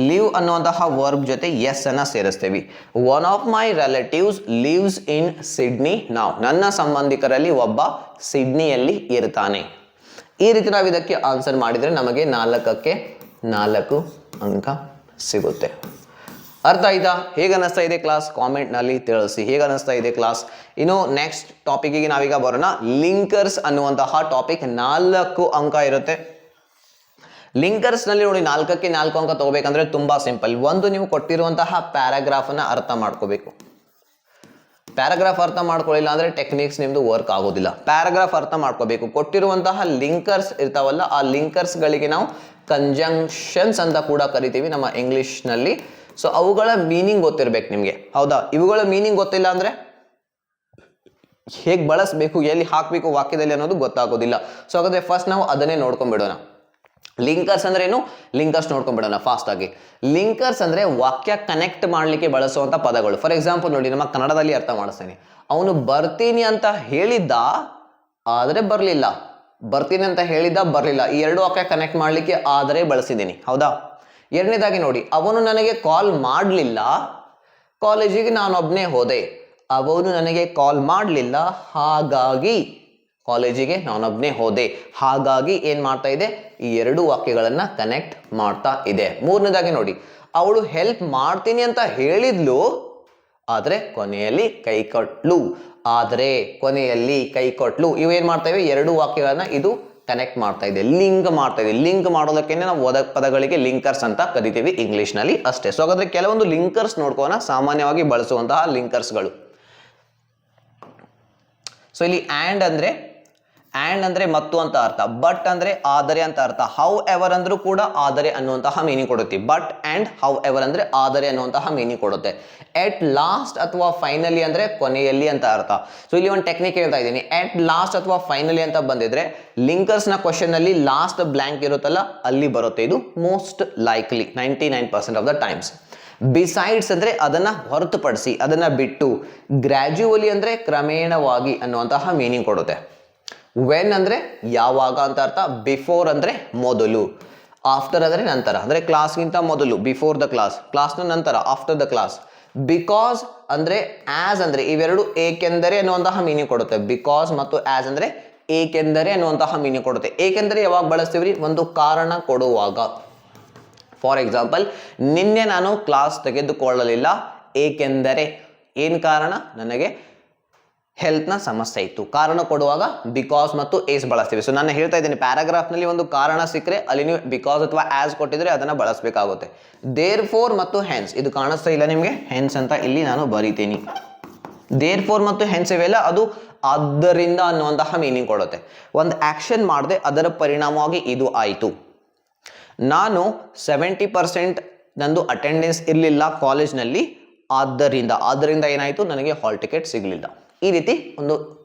ಲಿವ್ ಅನ್ನುವಂತಹ ವರ್ಬ್ ಜೊತೆ ಎಸ್ ಅನ್ನ ಸೇರಿಸ್ತೇವೆ. One of my relatives lives in Sydney now. ನನ್ನ ಸಂಬಂಧಿಕರಲ್ಲಿ ಒಬ್ಬ ಸಿಡ್ನಿಯಲ್ಲಿ ಇರ್ತಾನೆ. ಈ ರೀತಿ ನಾವು ಇದಕ್ಕೆ ಆನ್ಸರ್ ಮಾಡಿದರೆ ನಮಗೆ 4ಕ್ಕೆ 4 ಅಂಕ ಸಿಗುತ್ತೆ. ಅರ್ಥ ಆಯ್ತಾ? ಹೇಗೆ ಅನಿಸ್ತಾ ಇದೆ ಕ್ಲಾಸ್? ಕಾಮೆಂಟ್ನಲ್ಲಿ ತಿಳಿಸಿ ಹೇಗೆ ಅನಿಸ್ತಾ ಇದೆ ಕ್ಲಾಸ್. ಇನ್ನು ನೆಕ್ಸ್ಟ್ ಟಾಪಿಕ್ಗೆ ನಾವೀಗ ಬರೋಣ. ಲಿಂಕರ್ಸ್ ಅನ್ನುವಂತಹ ಟಾಪಿಕ್ 4 ಅಂಕ ಇರುತ್ತೆ. ಲಿಂಕರ್ಸ್ ನಲ್ಲಿ ನೋಡಿ 4ಕ್ಕೆ 4 ಅಂಕ ತಗೋಬೇಕಂದ್ರೆ ತುಂಬಾ ಸಿಂಪಲ್. ಒಂದು, ನೀವು ಕೊಟ್ಟಿರುವಂತಹ ಪ್ಯಾರಾಗ್ರಾಫ್ ಅನ್ನ ಅರ್ಥ ಮಾಡ್ಕೋಬೇಕು. ಪ್ಯಾರಾಗ್ರಾಫ್ ಅರ್ಥ ಮಾಡ್ಕೊಳ್ಳಿಲ್ಲ ಅಂದ್ರೆ ಟೆಕ್ನಿಕ್ಸ್ ನಿಮ್ದು ವರ್ಕ್ ಆಗೋದಿಲ್ಲ. ಪ್ಯಾರಾಗ್ರಾಫ್ ಅರ್ಥ ಮಾಡ್ಕೋಬೇಕು. ಕೊಟ್ಟಿರುವಂತಹ ಲಿಂಕರ್ಸ್ ಇರ್ತಾವಲ್ಲ, ಆ ಲಿಂಕರ್ಸ್ ಗಳಿಗೆ ನಾವು ಕಂಜಂಕ್ಷನ್ಸ್ ಅಂತ ಕೂಡ ಕರಿತೀವಿ ನಮ್ಮ ಇಂಗ್ಲಿಷ್ ನಲ್ಲಿ. ಸೊ ಅವುಗಳ ಮೀನಿಂಗ್ ಗೊತ್ತಿರ್ಬೇಕು ನಿಮ್ಗೆ, ಹೌದಾ? ಇವುಗಳ ಮೀನಿಂಗ್ ಗೊತ್ತಿಲ್ಲ ಅಂದ್ರೆ ಹೇಗೆ ಬಳಸಬೇಕು, ಎಲ್ಲಿ ಹಾಕಬೇಕು ವಾಕ್ಯದಲ್ಲಿ ಅನ್ನೋದು ಗೊತ್ತಾಗೋದಿಲ್ಲ. ಸೊ ಹಾಗಾದ್ರೆ ಫಸ್ಟ್ ನಾವು ಅದನ್ನೇ ನೋಡ್ಕೊಂಡ್ಬಿಡೋಣ. ಲಿಂಕರ್ಸ್ ಅಂದ್ರೆ ಏನು? ಲಿಂಕರ್ಸ್ ನೋಡ್ಕೊಂಡ್ಬಿಡೋಣ ಫಾಸ್ಟ್ ಆಗಿ. ಲಿಂಕರ್ಸ್ ಅಂದ್ರೆ ವಾಕ್ಯ ಕನೆಕ್ಟ್ ಮಾಡ್ಲಿಕ್ಕೆ ಬಳಸುವಂತ ಪದಗಳು. ಫಾರ್ ಎಕ್ಸಾಂಪಲ್ ನೋಡಿ, ನಮ್ಮ ಕನ್ನಡದಲ್ಲಿ ಅರ್ಥ ಮಾಡಿಸ್ತೇನೆ. ಅವನು ಬರ್ತೀನಿ ಅಂತ ಹೇಳಿದ್ದ ಆದ್ರೆ ಬರ್ಲಿಲ್ಲ, ಬರ್ತೀನಿ ಅಂತ ಹೇಳಿದ್ದ ಬರ್ಲಿಲ್ಲ, ಈ 2 ವಾಕ್ಯ ಕನೆಕ್ಟ್ ಮಾಡ್ಲಿಕ್ಕೆ ಆದರೆ ಬಳಸಿದ್ದೀನಿ, ಹೌದಾ? ಎರಡನೇದಾಗಿ ನೋಡಿ, ಅವನು ನನಗೆ ಕಾಲ್ ಮಾಡಲಿಲ್ಲ, ಕಾಲೇಜಿಗೆ ನಾನೊಬ್ನೇ ಹೋದೆ. ಅವನು ನನಗೆ ಕಾಲ್ ಮಾಡಲಿಲ್ಲ, ಹಾಗಾಗಿ ಕಾಲೇಜಿಗೆ ನಾನೊಬ್ನೇ ಹೋದೆ. ಹಾಗಾಗಿ ಏನ್ ಮಾಡ್ತಾ ಇದೆ? ಈ 2 ವಾಕ್ಯಗಳನ್ನ ಕನೆಕ್ಟ್ ಮಾಡ್ತಾ ಇದೆ. ಮೂರನೇದಾಗಿ ನೋಡಿ, ಅವಳು ಹೆಲ್ಪ್ ಮಾಡ್ತೀನಿ ಅಂತ ಹೇಳಿದ್ಲು, ಆದ್ರೆ ಕೊನೆಯಲ್ಲಿ ಕೈ ಕೊಟ್ಲು. ಆದ್ರೆ ಕೊನೆಯಲ್ಲಿ ಕೈ ಕೊಟ್ಲು. ಇವೇನ್ ಮಾಡ್ತಾ ಇವೆ? 2 ವಾಕ್ಯಗಳನ್ನ ಇದು ಕನೆಕ್ಟ್ ಮಾಡ್ತಾ ಇದೆ, ಲಿಂಕ್ ಮಾಡ್ತಾ ಇದೆ. ಲಿಂಕ್ ಮಾಡೋದಕ್ಕೆ ನಾವು ಪದಗಳಿಗೆ ಲಿಂಕರ್ಸ್ ಅಂತ ಕರಿತೀವಿ ಇಂಗ್ಲಿಷ್ ನಲ್ಲಿ ಅಷ್ಟೇ. ಸೊ ಹಾಗಾದ್ರೆ ಕೆಲವೊಂದು ಲಿಂಕರ್ಸ್ ನೋಡ್ಕೋಣ, ಸಾಮಾನ್ಯವಾಗಿ ಬಳಸುವಂತಹ ಲಿಂಕರ್ಸ್ಗಳು. ಸೊ ಇಲ್ಲಿ ಆ್ಯಂಡ್ ಅಂದ್ರೆ ಮತ್ತು ಅಂತ ಅರ್ಥ, ಬಟ್ ಅಂದ್ರೆ ಆದರೆ ಅಂತ ಅರ್ಥ, ಹೌ ಎವರ್ ಅಂದ್ರೂ ಕೂಡ ಆದರೆ ಅನ್ನುವಂತಹ ಮೀನಿಂಗ್ ಕೊಡುತ್ತೆ. ಬಟ್ ಅಂಡ್ ಹೌ ಎವರ್ ಅಂದ್ರೆ ಆದರೆ ಅನ್ನುವಂತಹ ಮೀನಿಂಗ್ ಕೊಡುತ್ತೆ. ಎಟ್ ಲಾಸ್ಟ್ ಅಥವಾ ಫೈನಲಿ ಅಂದ್ರೆ ಕೊನೆಯಲ್ಲಿ ಅಂತ ಅರ್ಥ. ಸೊ ಇಲ್ಲಿ ಒಂದು ಟೆಕ್ನಿಕ್ ಹೇಳ್ತಾ ಇದ್ದೀನಿ. ಎಟ್ ಲಾಸ್ಟ್ ಅಥವಾ ಫೈನಲಿ ಅಂತ ಬಂದಿದ್ರೆ ಲಿಂಕರ್ಸ್ ನ ಕ್ವಶನ್ ಅಲ್ಲಿ ಲಾಸ್ಟ್ ಬ್ಲಾಂಕ್ ಇರುತ್ತಲ್ಲ, ಅಲ್ಲಿ ಬರುತ್ತೆ. ಇದು most likely 99% of the times. Besides ಅಂದ್ರೆ ಅದನ್ನ ಹೊರತುಪಡಿಸಿ, ಅದನ್ನ ಬಿಟ್ಟು. ಗ್ರಾಜುವಲಿ ಅಂದ್ರೆ ಕ್ರಮೇಣವಾಗಿ ಅನ್ನುವಂತಹ ಮೀನಿಂಗ್ ಕೊಡುತ್ತೆ. ವೆನ್ ಅಂದ್ರೆ ಯಾವಾಗ ಅಂತ ಅರ್ಥ. ಬಿಫೋರ್ ಅಂದ್ರೆ ಮೊದಲು. ಆಫ್ಟರ್ ಅಂದ್ರೆ ನಂತರ, ಅಂದ್ರೆ ಕ್ಲಾಸ್ಗಿಂತ ಮೊದಲು, ಬಿಫೋರ್ ದ ಕ್ಲಾಸ್, ಕ್ಲಾಸ್ನ ನಂತರ, ಆಫ್ಟರ್ ದ ಕ್ಲಾಸ್. ಬಿಕಾಸ್ ಅಂದ್ರೆ ಆಸ್ ಅಂದ್ರೆ ಇವೆರಡು ಏಕೆಂದರೆ ಅನ್ನುವಂತಹ ಮೀನಿಂಗ್ ಕೊಡುತ್ತೆ. ಬಿಕಾಸ್ ಮತ್ತು ಆಸ್ ಅಂದ್ರೆ ಏಕೆಂದರೆ ಅನ್ನುವಂತಹ ಮೀನಿಂಗ್ ಕೊಡುತ್ತೆ. ಏಕೆಂದರೆ ಯಾವಾಗ ಬಳಸ್ತೀವ್ರಿ? ಒಂದು ಕಾರಣ ಕೊಡುವಾಗ. ಫಾರ್ ಎಕ್ಸಾಂಪಲ್, ನಿನ್ನೆ ನಾನು ಕ್ಲಾಸ್ ತೆಗೆದುಕೊಳ್ಳಲಿಲ್ಲ ಏಕೆಂದರೆ, ಏನ್ ಕಾರಣ? ನನಗೆ ಹೆಲ್ತ್ ನ ಸಮಸ್ಯೆ ಇತ್ತು. ಕಾರಣ ಕೊಡುವಾಗ ಬಿಕಾಸ್ ಮತ್ತು ಏಸ್ ಬಳಸ್ತೀವಿ. ಸೊ ನಾನು ಹೇಳ್ತಾ ಇದ್ದೀನಿ, ಪ್ಯಾರಾಗ್ರಾಫ್ ನಲ್ಲಿ ಒಂದು ಕಾರಣ ಸಿಕ್ಕರೆ ಅಲ್ಲಿ ನೀವು ಬಿಕಾಸ್ ಅಥವಾ ಆಸ್ ಕೊಟ್ಟಿದ್ರೆ ಅದನ್ನ ಬಳಸಬೇಕಾಗುತ್ತೆ. ದೇರ್ ಫೋರ್ ಮತ್ತು ಹೆನ್ಸ್, ಇದು ಕಾಣಿಸ್ತಾ ಇಲ್ಲ ನಿಮ್ಗೆ? ಹೆನ್ಸ್ ಅಂತ ಇಲ್ಲಿ ನಾನು ಬರೀತೀನಿ. ದೇರ್ ಫೋರ್ ಮತ್ತು ಹೆನ್ಸ್ ಇವೆಲ್ಲ ಅದು ಆದ್ದರಿಂದ ಅನ್ನುವಂತಹ ಮೀನಿಂಗ್ ಕೊಡುತ್ತೆ. ಒಂದು ಆಕ್ಷನ್ ಮಾಡದೆ ಅದರ ಪರಿಣಾಮವಾಗಿ ಇದು ಆಯಿತು. ನಾನು 70% ನಂದು ಅಟೆಂಡೆನ್ಸ್ ಇರಲಿಲ್ಲ ಕಾಲೇಜ್ನಲ್ಲಿ, ಆದ್ದರಿಂದ ಏನಾಯಿತು? ನನಗೆ ಹಾಲ್ ಟಿಕೆಟ್ ಸಿಗಲಿಲ್ಲ. ಈ ರೀತಿ ಒಂದು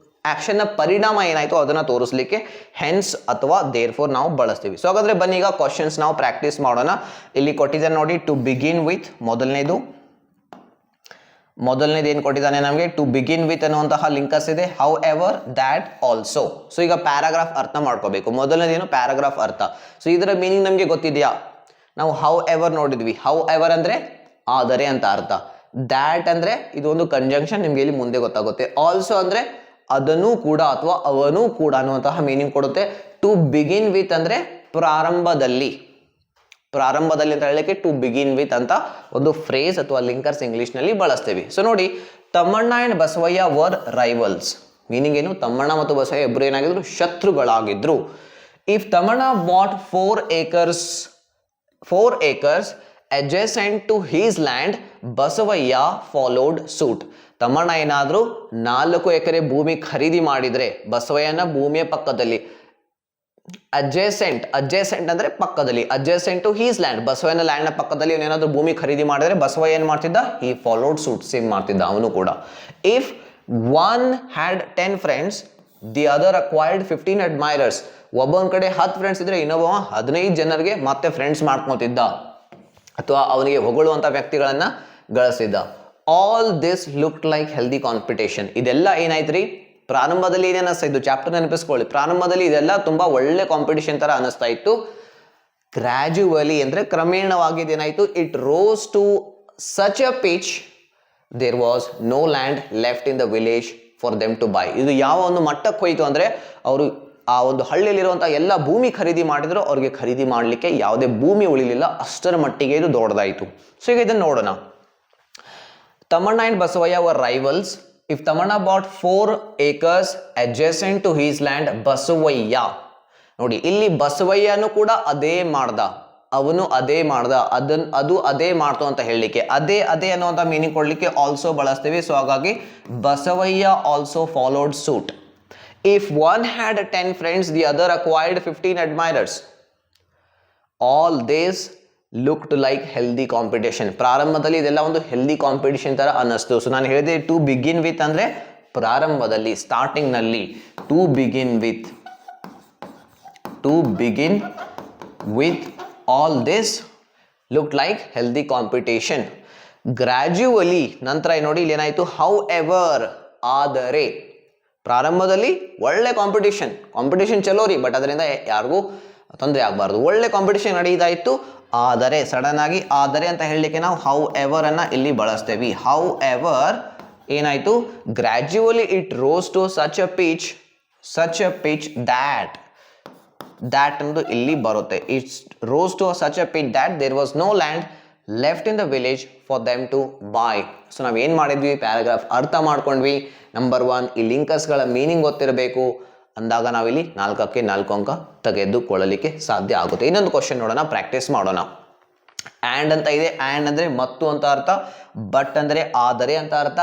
ಆಕ್ಷನ್ ನ ಪರಿಣಾಮ ಏನಾಯ್ತು ಅದನ್ನ ತೋರಿಸಲಿಕ್ಕೆ ಹೆನ್ಸ್ ಅಥವಾ ದೇರ್ ಫೋರ್ ನಾವು ಬಳಸ್ತೀವಿ. ಸೊ ಹಾಗಾದ್ರೆ ಬನ್ನಿ ಈಗ ಕ್ವಶನ್ಸ್ ನಾವು ಪ್ರಾಕ್ಟೀಸ್ ಮಾಡೋಣ. ಇಲ್ಲಿ ಕೊಟ್ಟಿದ್ದಾರೆ ನೋಡಿ, ಟು ಬಿಗಿನ್ ವಿತ್. ಮೊದಲನೇದು ಏನ್ ಕೊಟ್ಟಿದ್ದಾನೆ ನಮಗೆ? ಟು ಬಿಗಿನ್ ವಿತ್ ಅನ್ನುವಂತಹ ಲಿಂಕರ್ಸ್ ಇದೆ. How ever, that, also. So ಈಗ ಪ್ಯಾರಾಗ್ರಾಫ್ ಅರ್ಥ ಮಾಡ್ಕೋಬೇಕು. ಮೊದಲನೇದೇನು? ಪ್ಯಾರಾಗ್ರಾಫ್ ಅರ್ಥ. ಸೊ ಇದರ ಮೀನಿಂಗ್ ನಮಗೆ ಗೊತ್ತಿದೆಯಾ? ನಾವು ಹೌ ಎವರ್ ನೋಡಿದ್ವಿ. ಹೌ ಎವರ್ ಅಂದ್ರೆ ಆದರೆ ಅಂತ ಅರ್ಥ. ದ್ಯಾಟ್ ಅಂದ್ರೆ ಇದು ಒಂದು ಕಂಜಂಕ್ಷನ್, ನಿಮ್ಗೆ ಇಲ್ಲಿ ಮುಂದೆ ಗೊತ್ತಾಗುತ್ತೆ. ಆಲ್ಸೋ ಅಂದ್ರೆ ಅದನ್ನು ಕೂಡ ಅಥವಾ ಅವನು ಕೂಡ ಅನ್ನುವಂತಹ ಮೀನಿಂಗ್ ಕೊಡುತ್ತೆ. ಟು ಬಿಗಿನ್ ವಿತ್ ಅಂದ್ರೆ ಪ್ರಾರಂಭದಲ್ಲಿ ಅಂತ ಹೇಳಲಿಕ್ಕೆ ಟು ಬಿಗಿನ್ ವಿತ್ ಅಂತ ಒಂದು ಫ್ರೇಸ್ ಅಥವಾ ಲಿಂಕರ್ಸ್ ಇಂಗ್ಲಿಷ್ ನಲ್ಲಿ ಬಳಸ್ತೇವೆ. ಸೊ ನೋಡಿ, Thammanna and Basavayya were rivals. Meaning ಏನು? ತಮ್ಮಣ್ಣ ಮತ್ತು ಬಸವಯ್ಯ ಇಬ್ರು ಏನಾಗಿದ್ರು? ಶತ್ರುಗಳಾಗಿದ್ರು. If Thammanna bought 4 acres adjacent to his land, Basavayya followed suit. Thammanna ಏನಾದ್ರು 4 ಎಕರೆ ಭೂಮಿ ಖರೀದಿ ಮಾಡಿದ್ರೆ, ಬಸವಯ್ಯನ ಭೂಮಿಯ ಪಕ್ಕದಲ್ಲಿ, adjacent ಅಂದ್ರೆ ಪಕ್ಕದಲ್ಲಿ, adjacent to his land, ಬಸವಯ್ಯನ ಲ್ಯಾಂಡ್ ನ ಪಕ್ಕದಲ್ಲಿ ಏನಾದ್ರು ಭೂಮಿ ಖರೀದಿ ಮಾಡಿದ್ರೆ ಬಸವಯ್ಯ ಏನ್ ಮಾಡ್ತಿದ್ದ? he followed suit, ಸೇಮ್ ಮಾಡ್ತಿದ್ದ ಅವನು ಕೂಡ. if one had 10 friends, the other acquired 15 admirers. ಒಬ್ಬೊಂದ್ ಕಡೆ 10 ಫ್ರೆಂಡ್ಸ್ ಇದ್ರೆ ಇನ್ನೊಬ್ಬ 15 ಜನರಿಗೆ ಮತ್ತೆ ಫ್ರೆಂಡ್ಸ್ ಮಾಡ್ಕೊತಿದ್ದ ಅಥವಾ ಅವನಿಗೆ ಹೊಗಳುವಂತ ವ್ಯಕ್ತಿಗಳನ್ನ ಗಳಿಸಿದ್ದ. All this look like healthy competition. ಇದೆಲ್ಲ ಏನಾಯ್ತ್ರಿ? ಪ್ರಾರಂಭದಲ್ಲಿ ಏನೇನಿಸ್ತಾ ಇತ್ತು? ಚಾಪ್ಟರ್ ನೆನಪಿಸ್ಕೊಳ್ಳಿ. ಪ್ರಾರಂಭದಲ್ಲಿ ಇದೆಲ್ಲ ತುಂಬಾ ಒಳ್ಳೆ ಕಾಂಪಿಟೇಷನ್ ತರ ಅನಿಸ್ತಾ ಇತ್ತು. ಗ್ರ್ಯಾಜುವಲಿ ಅಂದರೆ ಕ್ರಮೇಣವಾಗಿ ಏನಾಯಿತು, it rose to such a pitch there was no land left in the village for them to buy. ಇದು ಯಾವ ಒಂದು ಮಟ್ಟಕ್ಕೆ ಹೋಯಿತು ಅಂದರೆ ಅವರು ಆ ಒಂದು ಹಳ್ಳಿಯಲ್ಲಿರುವಂಥ ಎಲ್ಲ ಭೂಮಿ ಖರೀದಿ ಮಾಡಿದ್ರು, ಅವ್ರಿಗೆ ಖರೀದಿ ಮಾಡಲಿಕ್ಕೆ ಯಾವುದೇ ಭೂಮಿ ಉಳಿಲಿಲ್ಲ, ಅಷ್ಟರ ಮಟ್ಟಿಗೆ ಇದು ದೊಡ್ಡದಾಯಿತು. ಸೊ ಈಗ ಇದನ್ನು ನೋಡೋಣ. Thammanna and Basavaya were rivals. If Tamanna bought 4 acres adjacent to his land, Basavaya, ನೋಡಿ ಇಲ್ಲಿ ಬಸವಯ್ಯನು ಕೂಡ ಅದೇ ಮಾಡ್ದ, ಅವನು ಅದೇ ಮಾಡ್ದ, ಅದು ಅದೇ ಮಾಡ್ತು ಅಂತ ಹೇಳಲಿಕ್ಕೆ ಅದೇ ಅನ್ನುವಂಥ ಮೀನಿಂಗ್ ಕೊಡಲಿಕ್ಕೆ ಆಲ್ಸೋ ಬಳಸ್ತೀವಿ. ಸೊ ಹಾಗಾಗಿ Basavaiah also followed suit. If one had 10 friends, the other acquired 15 admirers. All this looked like healthy competition. ಪ್ರಾರಂಭದಲ್ಲಿ ಇದೆಲ್ಲ ಒಂದು ಹೆಲ್ದಿ ಕಾಂಪಿಟಿಷನ್ ತರ ಅನ್ನಿಸ್ತು. ಸೊ ನಾನು ಹೇಳಿದೆ ಟು ಬಿಗಿನ್ ವಿತ್ ಅಂದ್ರೆ ಪ್ರಾರಂಭದಲ್ಲಿ, ಸ್ಟಾರ್ಟಿಂಗ್ ನಲ್ಲಿ, to begin with all this look like healthy competition. Gradually ನಂತರ ನೋಡಿ ಇಲ್ಲಿ ಏನಾಯಿತು, ಹೌ ಎವರ್, ಆದರೆ ಪ್ರಾರಂಭದಲ್ಲಿ ಒಳ್ಳೆ ಕಾಂಪಿಟೇಷನ್ ಚಲೋ ರೀ, ಬಟ್ ಅದರಿಂದ ಯಾರಿಗೂ ತೊಂದರೆ ಆಗಬಾರ್ದು, ಒಳ್ಳೆ ಕಾಂಪಿಟೇಷನ್ ನಡೀತಾಯಿತ್ತು. ಆದರೆ ಸಡನ್ ಆಗಿ ಆದರೆ ಅಂತ ಹೇಳಲಿಕ್ಕೆ ನಾವು ಹೌ ಎವರ್ ಅನ್ನ ಇಲ್ಲಿ ಬಳಸ್ತೇವೆ. ಹೌ ಎವರ್ ಏನಾಯಿತು, gradually it rose to such a pitch that ಅನ್ನೋದು ಇಲ್ಲಿ ಬರುತ್ತೆ. It's rose to such a pitch that there was no land left in the village for them to buy. So ನಾವು ಏನು ಮಾಡಿದ್ವಿ, ಪ್ಯಾರಾಗ್ರಾಫ್ ಅರ್ಥ ಮಾಡ್ಕೊಂಡ್ವಿ. Number 1, ಈ ಲಿಂಕಸ್ಗಳ ಮೀನಿಂಗ್ ಗೊತ್ತಿರಬೇಕು ಅಂದಾಗ ನಾವಿಲ್ಲಿ 4ಕ್ಕೆ 4 ಅಂಕ ತೆಗೆದುಕೊಳ್ಳಲಿಕ್ಕೆ ಸಾಧ್ಯ ಆಗುತ್ತೆ. ಇನ್ನೊಂದು ಕ್ವಶನ್ ನೋಡೋಣ, ಪ್ರಾಕ್ಟೀಸ್ ಮಾಡೋಣ. ಆ್ಯಂಡ್ ಅಂತ ಇದೆ, ಆ್ಯಂಡ್ ಅಂದರೆ ಮತ್ತು ಅಂತ ಅರ್ಥ, ಬಟ್ ಅಂದರೆ ಆದರೆ ಅಂತ ಅರ್ಥ,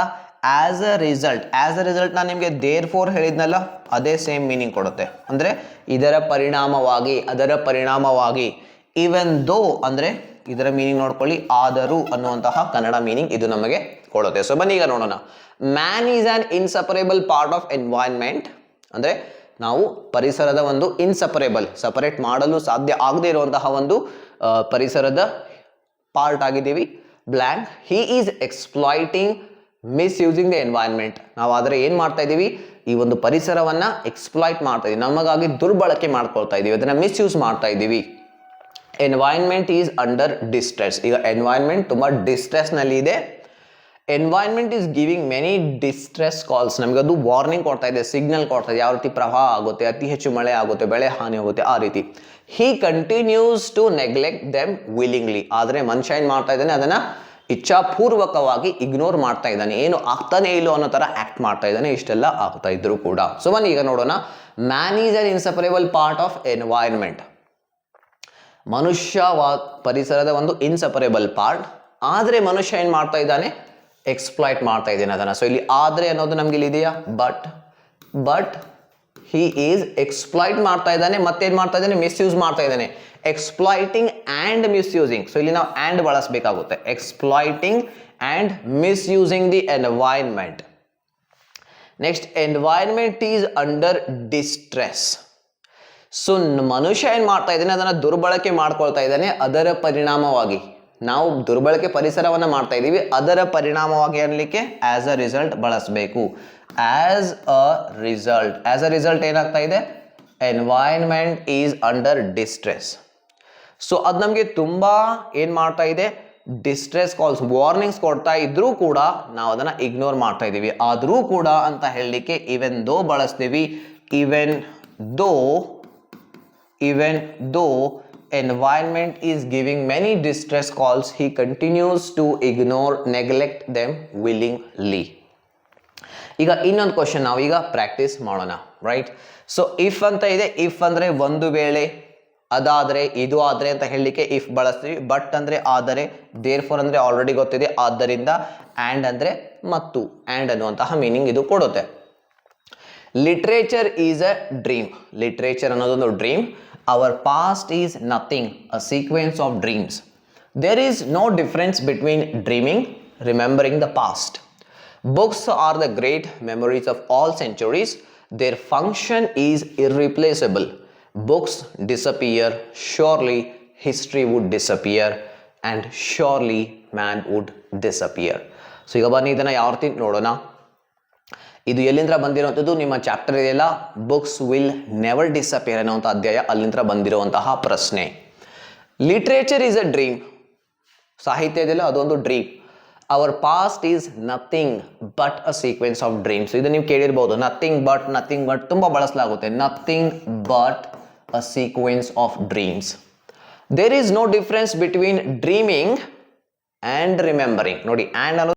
ಆಸ್ ಅ ರಿಸಲ್ಟ್ ನಾನು ನಿಮಗೆ ದೇರ್ ಫೋರ್ ಹೇಳಿದ್ನಲ್ಲ, ಅದೇ ಸೇಮ್ ಮೀನಿಂಗ್ ಕೊಡುತ್ತೆ. ಅಂದರೆ ಇದರ ಪರಿಣಾಮವಾಗಿ, ಈವನ್ ದೋ ಅಂದರೆ ಇದರ ಮೀನಿಂಗ್ ನೋಡ್ಕೊಳ್ಳಿ, ಆದರೂ ಅನ್ನುವಂತಹ ಕನ್ನಡ ಮೀನಿಂಗ್ ಇದು ನಮಗೆ ಕೊಡುತ್ತೆ. ಸೊ ಬನ್ನಿ ಈಗ ನೋಡೋಣ. Man is an inseparable part of environment, ಅಂದರೆ ನಾವು ಪರಿಸರದ ಒಂದು ಸಪರೇಟ್ ಮಾಡಲು ಸಾಧ್ಯ ಆಗದೇ ಇರುವಂತಹ ಒಂದು ಪರಿಸರದ ಪಾರ್ಟ್ ಆಗಿದ್ದೀವಿ. Blank, he is exploiting misusing the environment. ನಾವು ಆದರೆ ಏನು ಮಾಡ್ತಾ ಇದ್ದೀವಿ, ಈ ಒಂದು ಪರಿಸರವನ್ನು ಎಕ್ಸ್ಪ್ಲಾಯ್ಟ್ ಮಾಡ್ತಾ ಇದ್ದೀವಿ, ನಮಗಾಗಿ ದುರ್ಬಳಕೆ ಮಾಡ್ಕೊಳ್ತಾ ಇದ್ದೀವಿ, ಅದನ್ನು ಮಿಸ್ಯೂಸ್ ಮಾಡ್ತಾ ಇದ್ದೀವಿ. Environment is under distress. ಈಗ ಎನ್ವೈರನ್ಮೆಂಟ್ ತುಂಬ ಡಿಸ್ಟ್ರೆಸ್ನಲ್ಲಿ ಇದೆ. Environment is giving many distress calls. ನಮಗೆ ಅದು ವಾರ್ನಿಂಗ್ ಕೊಡ್ತಾ ಇದೆ, ಸಿಗ್ನಲ್ ಕೊಡ್ತಾ ಇದೆ, ಯಾವ ರೀತಿ ಪ್ರವಾಹ ಆಗುತ್ತೆ, ಅತಿ ಹೆಚ್ಚು ಮಳೆ ಆಗುತ್ತೆ, ಬೆಳೆ ಹಾನಿ ಆಗುತ್ತೆ, ಆ ರೀತಿ. He continues to neglect them willingly. ಆದರೆ ಮನುಷ್ಯ ಏನು ಮಾಡ್ತಾ ಇದ್ದಾನೆ, ಅದನ್ನು ಇಚ್ಛಾಪೂರ್ವಕವಾಗಿ ಇಗ್ನೋರ್ ಮಾಡ್ತಾ ಇದ್ದಾನೆ, ಏನು ಆಗ್ತಾನೆ ಇಲ್ಲೋ ಅನ್ನೋ ಥರ ಆ್ಯಕ್ಟ್ ಮಾಡ್ತಾ ಇದ್ದಾನೆ, ಇಷ್ಟೆಲ್ಲ ಆಗ್ತಾ ಇದ್ರು ಕೂಡ. ಸೊ ಬನ್ನಿ ಈಗ ನೋಡೋಣ. Man is an inseparable part of environment. ಮನುಷ್ಯ ಪರಿಸರದ ಒಂದು ಇನ್ಸಪರೇಬಲ್ ಪಾರ್ಟ್, ಆದರೆ ಮನುಷ್ಯ ಏನು ಮಾಡ್ತಾ ಇದ್ದಾನೆ, ಎಕ್ಸ್ಪ್ಲಾಯ್ಟ್ ಮಾಡ್ತಾ ಇದ್ದೇನೆ ಅದನ್ನು. ಸೊ ಇಲ್ಲಿ ಆದರೆ ಅನ್ನೋದು ನಮ್ಗೆ ಇಲ್ಲಿ ಇದೆಯಾ, ಬಟ್ ಹಿ ಈಸ್ ಎಕ್ಸ್ಪ್ಲಾಯ್ಟ್ ಮಾಡ್ತಾ ಇದ್ದಾನೆ, ಮತ್ತೇನು ಮಾಡ್ತಾ ಇದ್ದಾನೆ, ಮಿಸ್ಯೂಸ್ ಮಾಡ್ತಾ ಇದ್ದಾನೆ. Exploiting and misusing. ಸೊ ಇಲ್ಲಿ ನಾವು ಆ್ಯಂಡ್ ಬಳಸಬೇಕಾಗುತ್ತೆ. Exploiting and misusing the environment. Next, environment is under distress. So ಮನುಷ್ಯ ಏನು ಮಾಡ್ತಾ ಇದ್ದಾನೆ, ಅದನ್ನು ದುರ್ಬಳಕೆ ಮಾಡ್ಕೊಳ್ತಾ ಇದ್ದಾನೆ. ಅದರ ಪರಿಣಾಮವಾಗಿ ನಾವು ದುರ್ಬಳಕೆ ಪರಿಸರವನ್ನು ಮಾಡ್ತಾ ಇದ್ದೀವಿ, ಅದರ ಪರಿಣಾಮವಾಗಿ ಅನ್ನಲಿಕ್ಕೆ ಆಸ್ ಅ ರಿಸಲ್ಟ್ ಬಳಸಬೇಕು. ಆಸ್ ಅ ರಿಸಲ್ಟ್ ಏನಾಗ್ತಾ ಇದೆ, environment is under distress. So ಅದು ನಮಗೆ ತುಂಬ ಏನು ಮಾಡ್ತಾ ಇದೆ, ಡಿಸ್ಟ್ರೆಸ್ ಕಾಲ್ಸ್, ವಾರ್ನಿಂಗ್ಸ್ ಕೊಡ್ತಾ ಇದ್ರೂ ಕೂಡ ನಾವು ಅದನ್ನು ಇಗ್ನೋರ್ ಮಾಡ್ತಾ ಇದ್ದೀವಿ. ಆದರೂ ಕೂಡ ಅಂತ ಹೇಳಲಿಕ್ಕೆ ಈವನ್ ದೋ ಬಳಸ್ತೀವಿ. Even though environment is giving many distress calls, he continues to neglect them willingly. ಈಗ ಇನ್ನೊಂದು ಕ್ವಶನ್ ನಾವೀಗ ಪ್ರಾಕ್ಟೀಸ್ ಮಾಡೋಣ, ರೈಟ್? ಸೊ ಇಫ್ ಅಂತ ಇದೆ, ಇಫ್ ಅಂದರೆ ಒಂದು ವೇಳೆ, ಅದಾದರೆ, ಇದು ಆದರೆ ಅಂತ ಹೇಳಲಿಕ್ಕೆ ಇಫ್ ಬಳಸ್ತೀವಿ. ಬಟ್ ಅಂದರೆ ಆದರೆ, ದೇರ್ ಫಾರ್ ಅಂದರೆ ಆಲ್ರೆಡಿ ಗೊತ್ತಿದೆ, ಆದ್ದರಿಂದ. ಆ್ಯಂಡ್ ಅಂದರೆ ಮತ್ತು, ಆ್ಯಂಡ್ ಅನ್ನುವಂತಹ ಮೀನಿಂಗ್ ಇದು ಕೊಡುತ್ತೆ. Literature is a dream. Literature ಅನ್ನೋದೊಂದು dream. Our past is nothing, a sequence of dreams. There is no difference between dreaming, remembering the past. Books are the great memories of all centuries. Their function is irreplaceable. Books disappear, surely history would disappear, and surely man would disappear. So ಈಗ ಬನ್ನಿ ಇದನ್ನು ಯಾವ ರೀತಿ ನೋಡೋಣ. ಇದು ಎಲ್ಲಿಂದ ಬಂದಿರುವಂಥದ್ದು, ನಿಮ್ಮ ಚಾಪ್ಟರ್ ಇದೆಯಲ್ಲ, ಬುಕ್ಸ್ ವಿಲ್ ನೆವರ್ ಡಿಸಪಿಯರ್ ಅನ್ನುವಂಥ ಅಧ್ಯಾಯ, ಅಲ್ಲಿಂದ ಬಂದಿರುವಂತಹ ಪ್ರಶ್ನೆ. Literature is a dream. ಸಾಹಿತ್ಯದಲ್ಲಿ ಅದೊಂದು dream. Our past is nothing but a sequence of dreams. ಇದು ನೀವು ಕೇಳಿರ್ಬೋದು, ನಥಿಂಗ್ ಬಟ್ ತುಂಬಾ ಬಳಸಲಾಗುತ್ತೆ. Nothing but a sequence of dreams. There is no difference between dreaming and remembering. ನೋಡಿ, ಆ್ಯಂಡ್ ಅನ್ನೋದು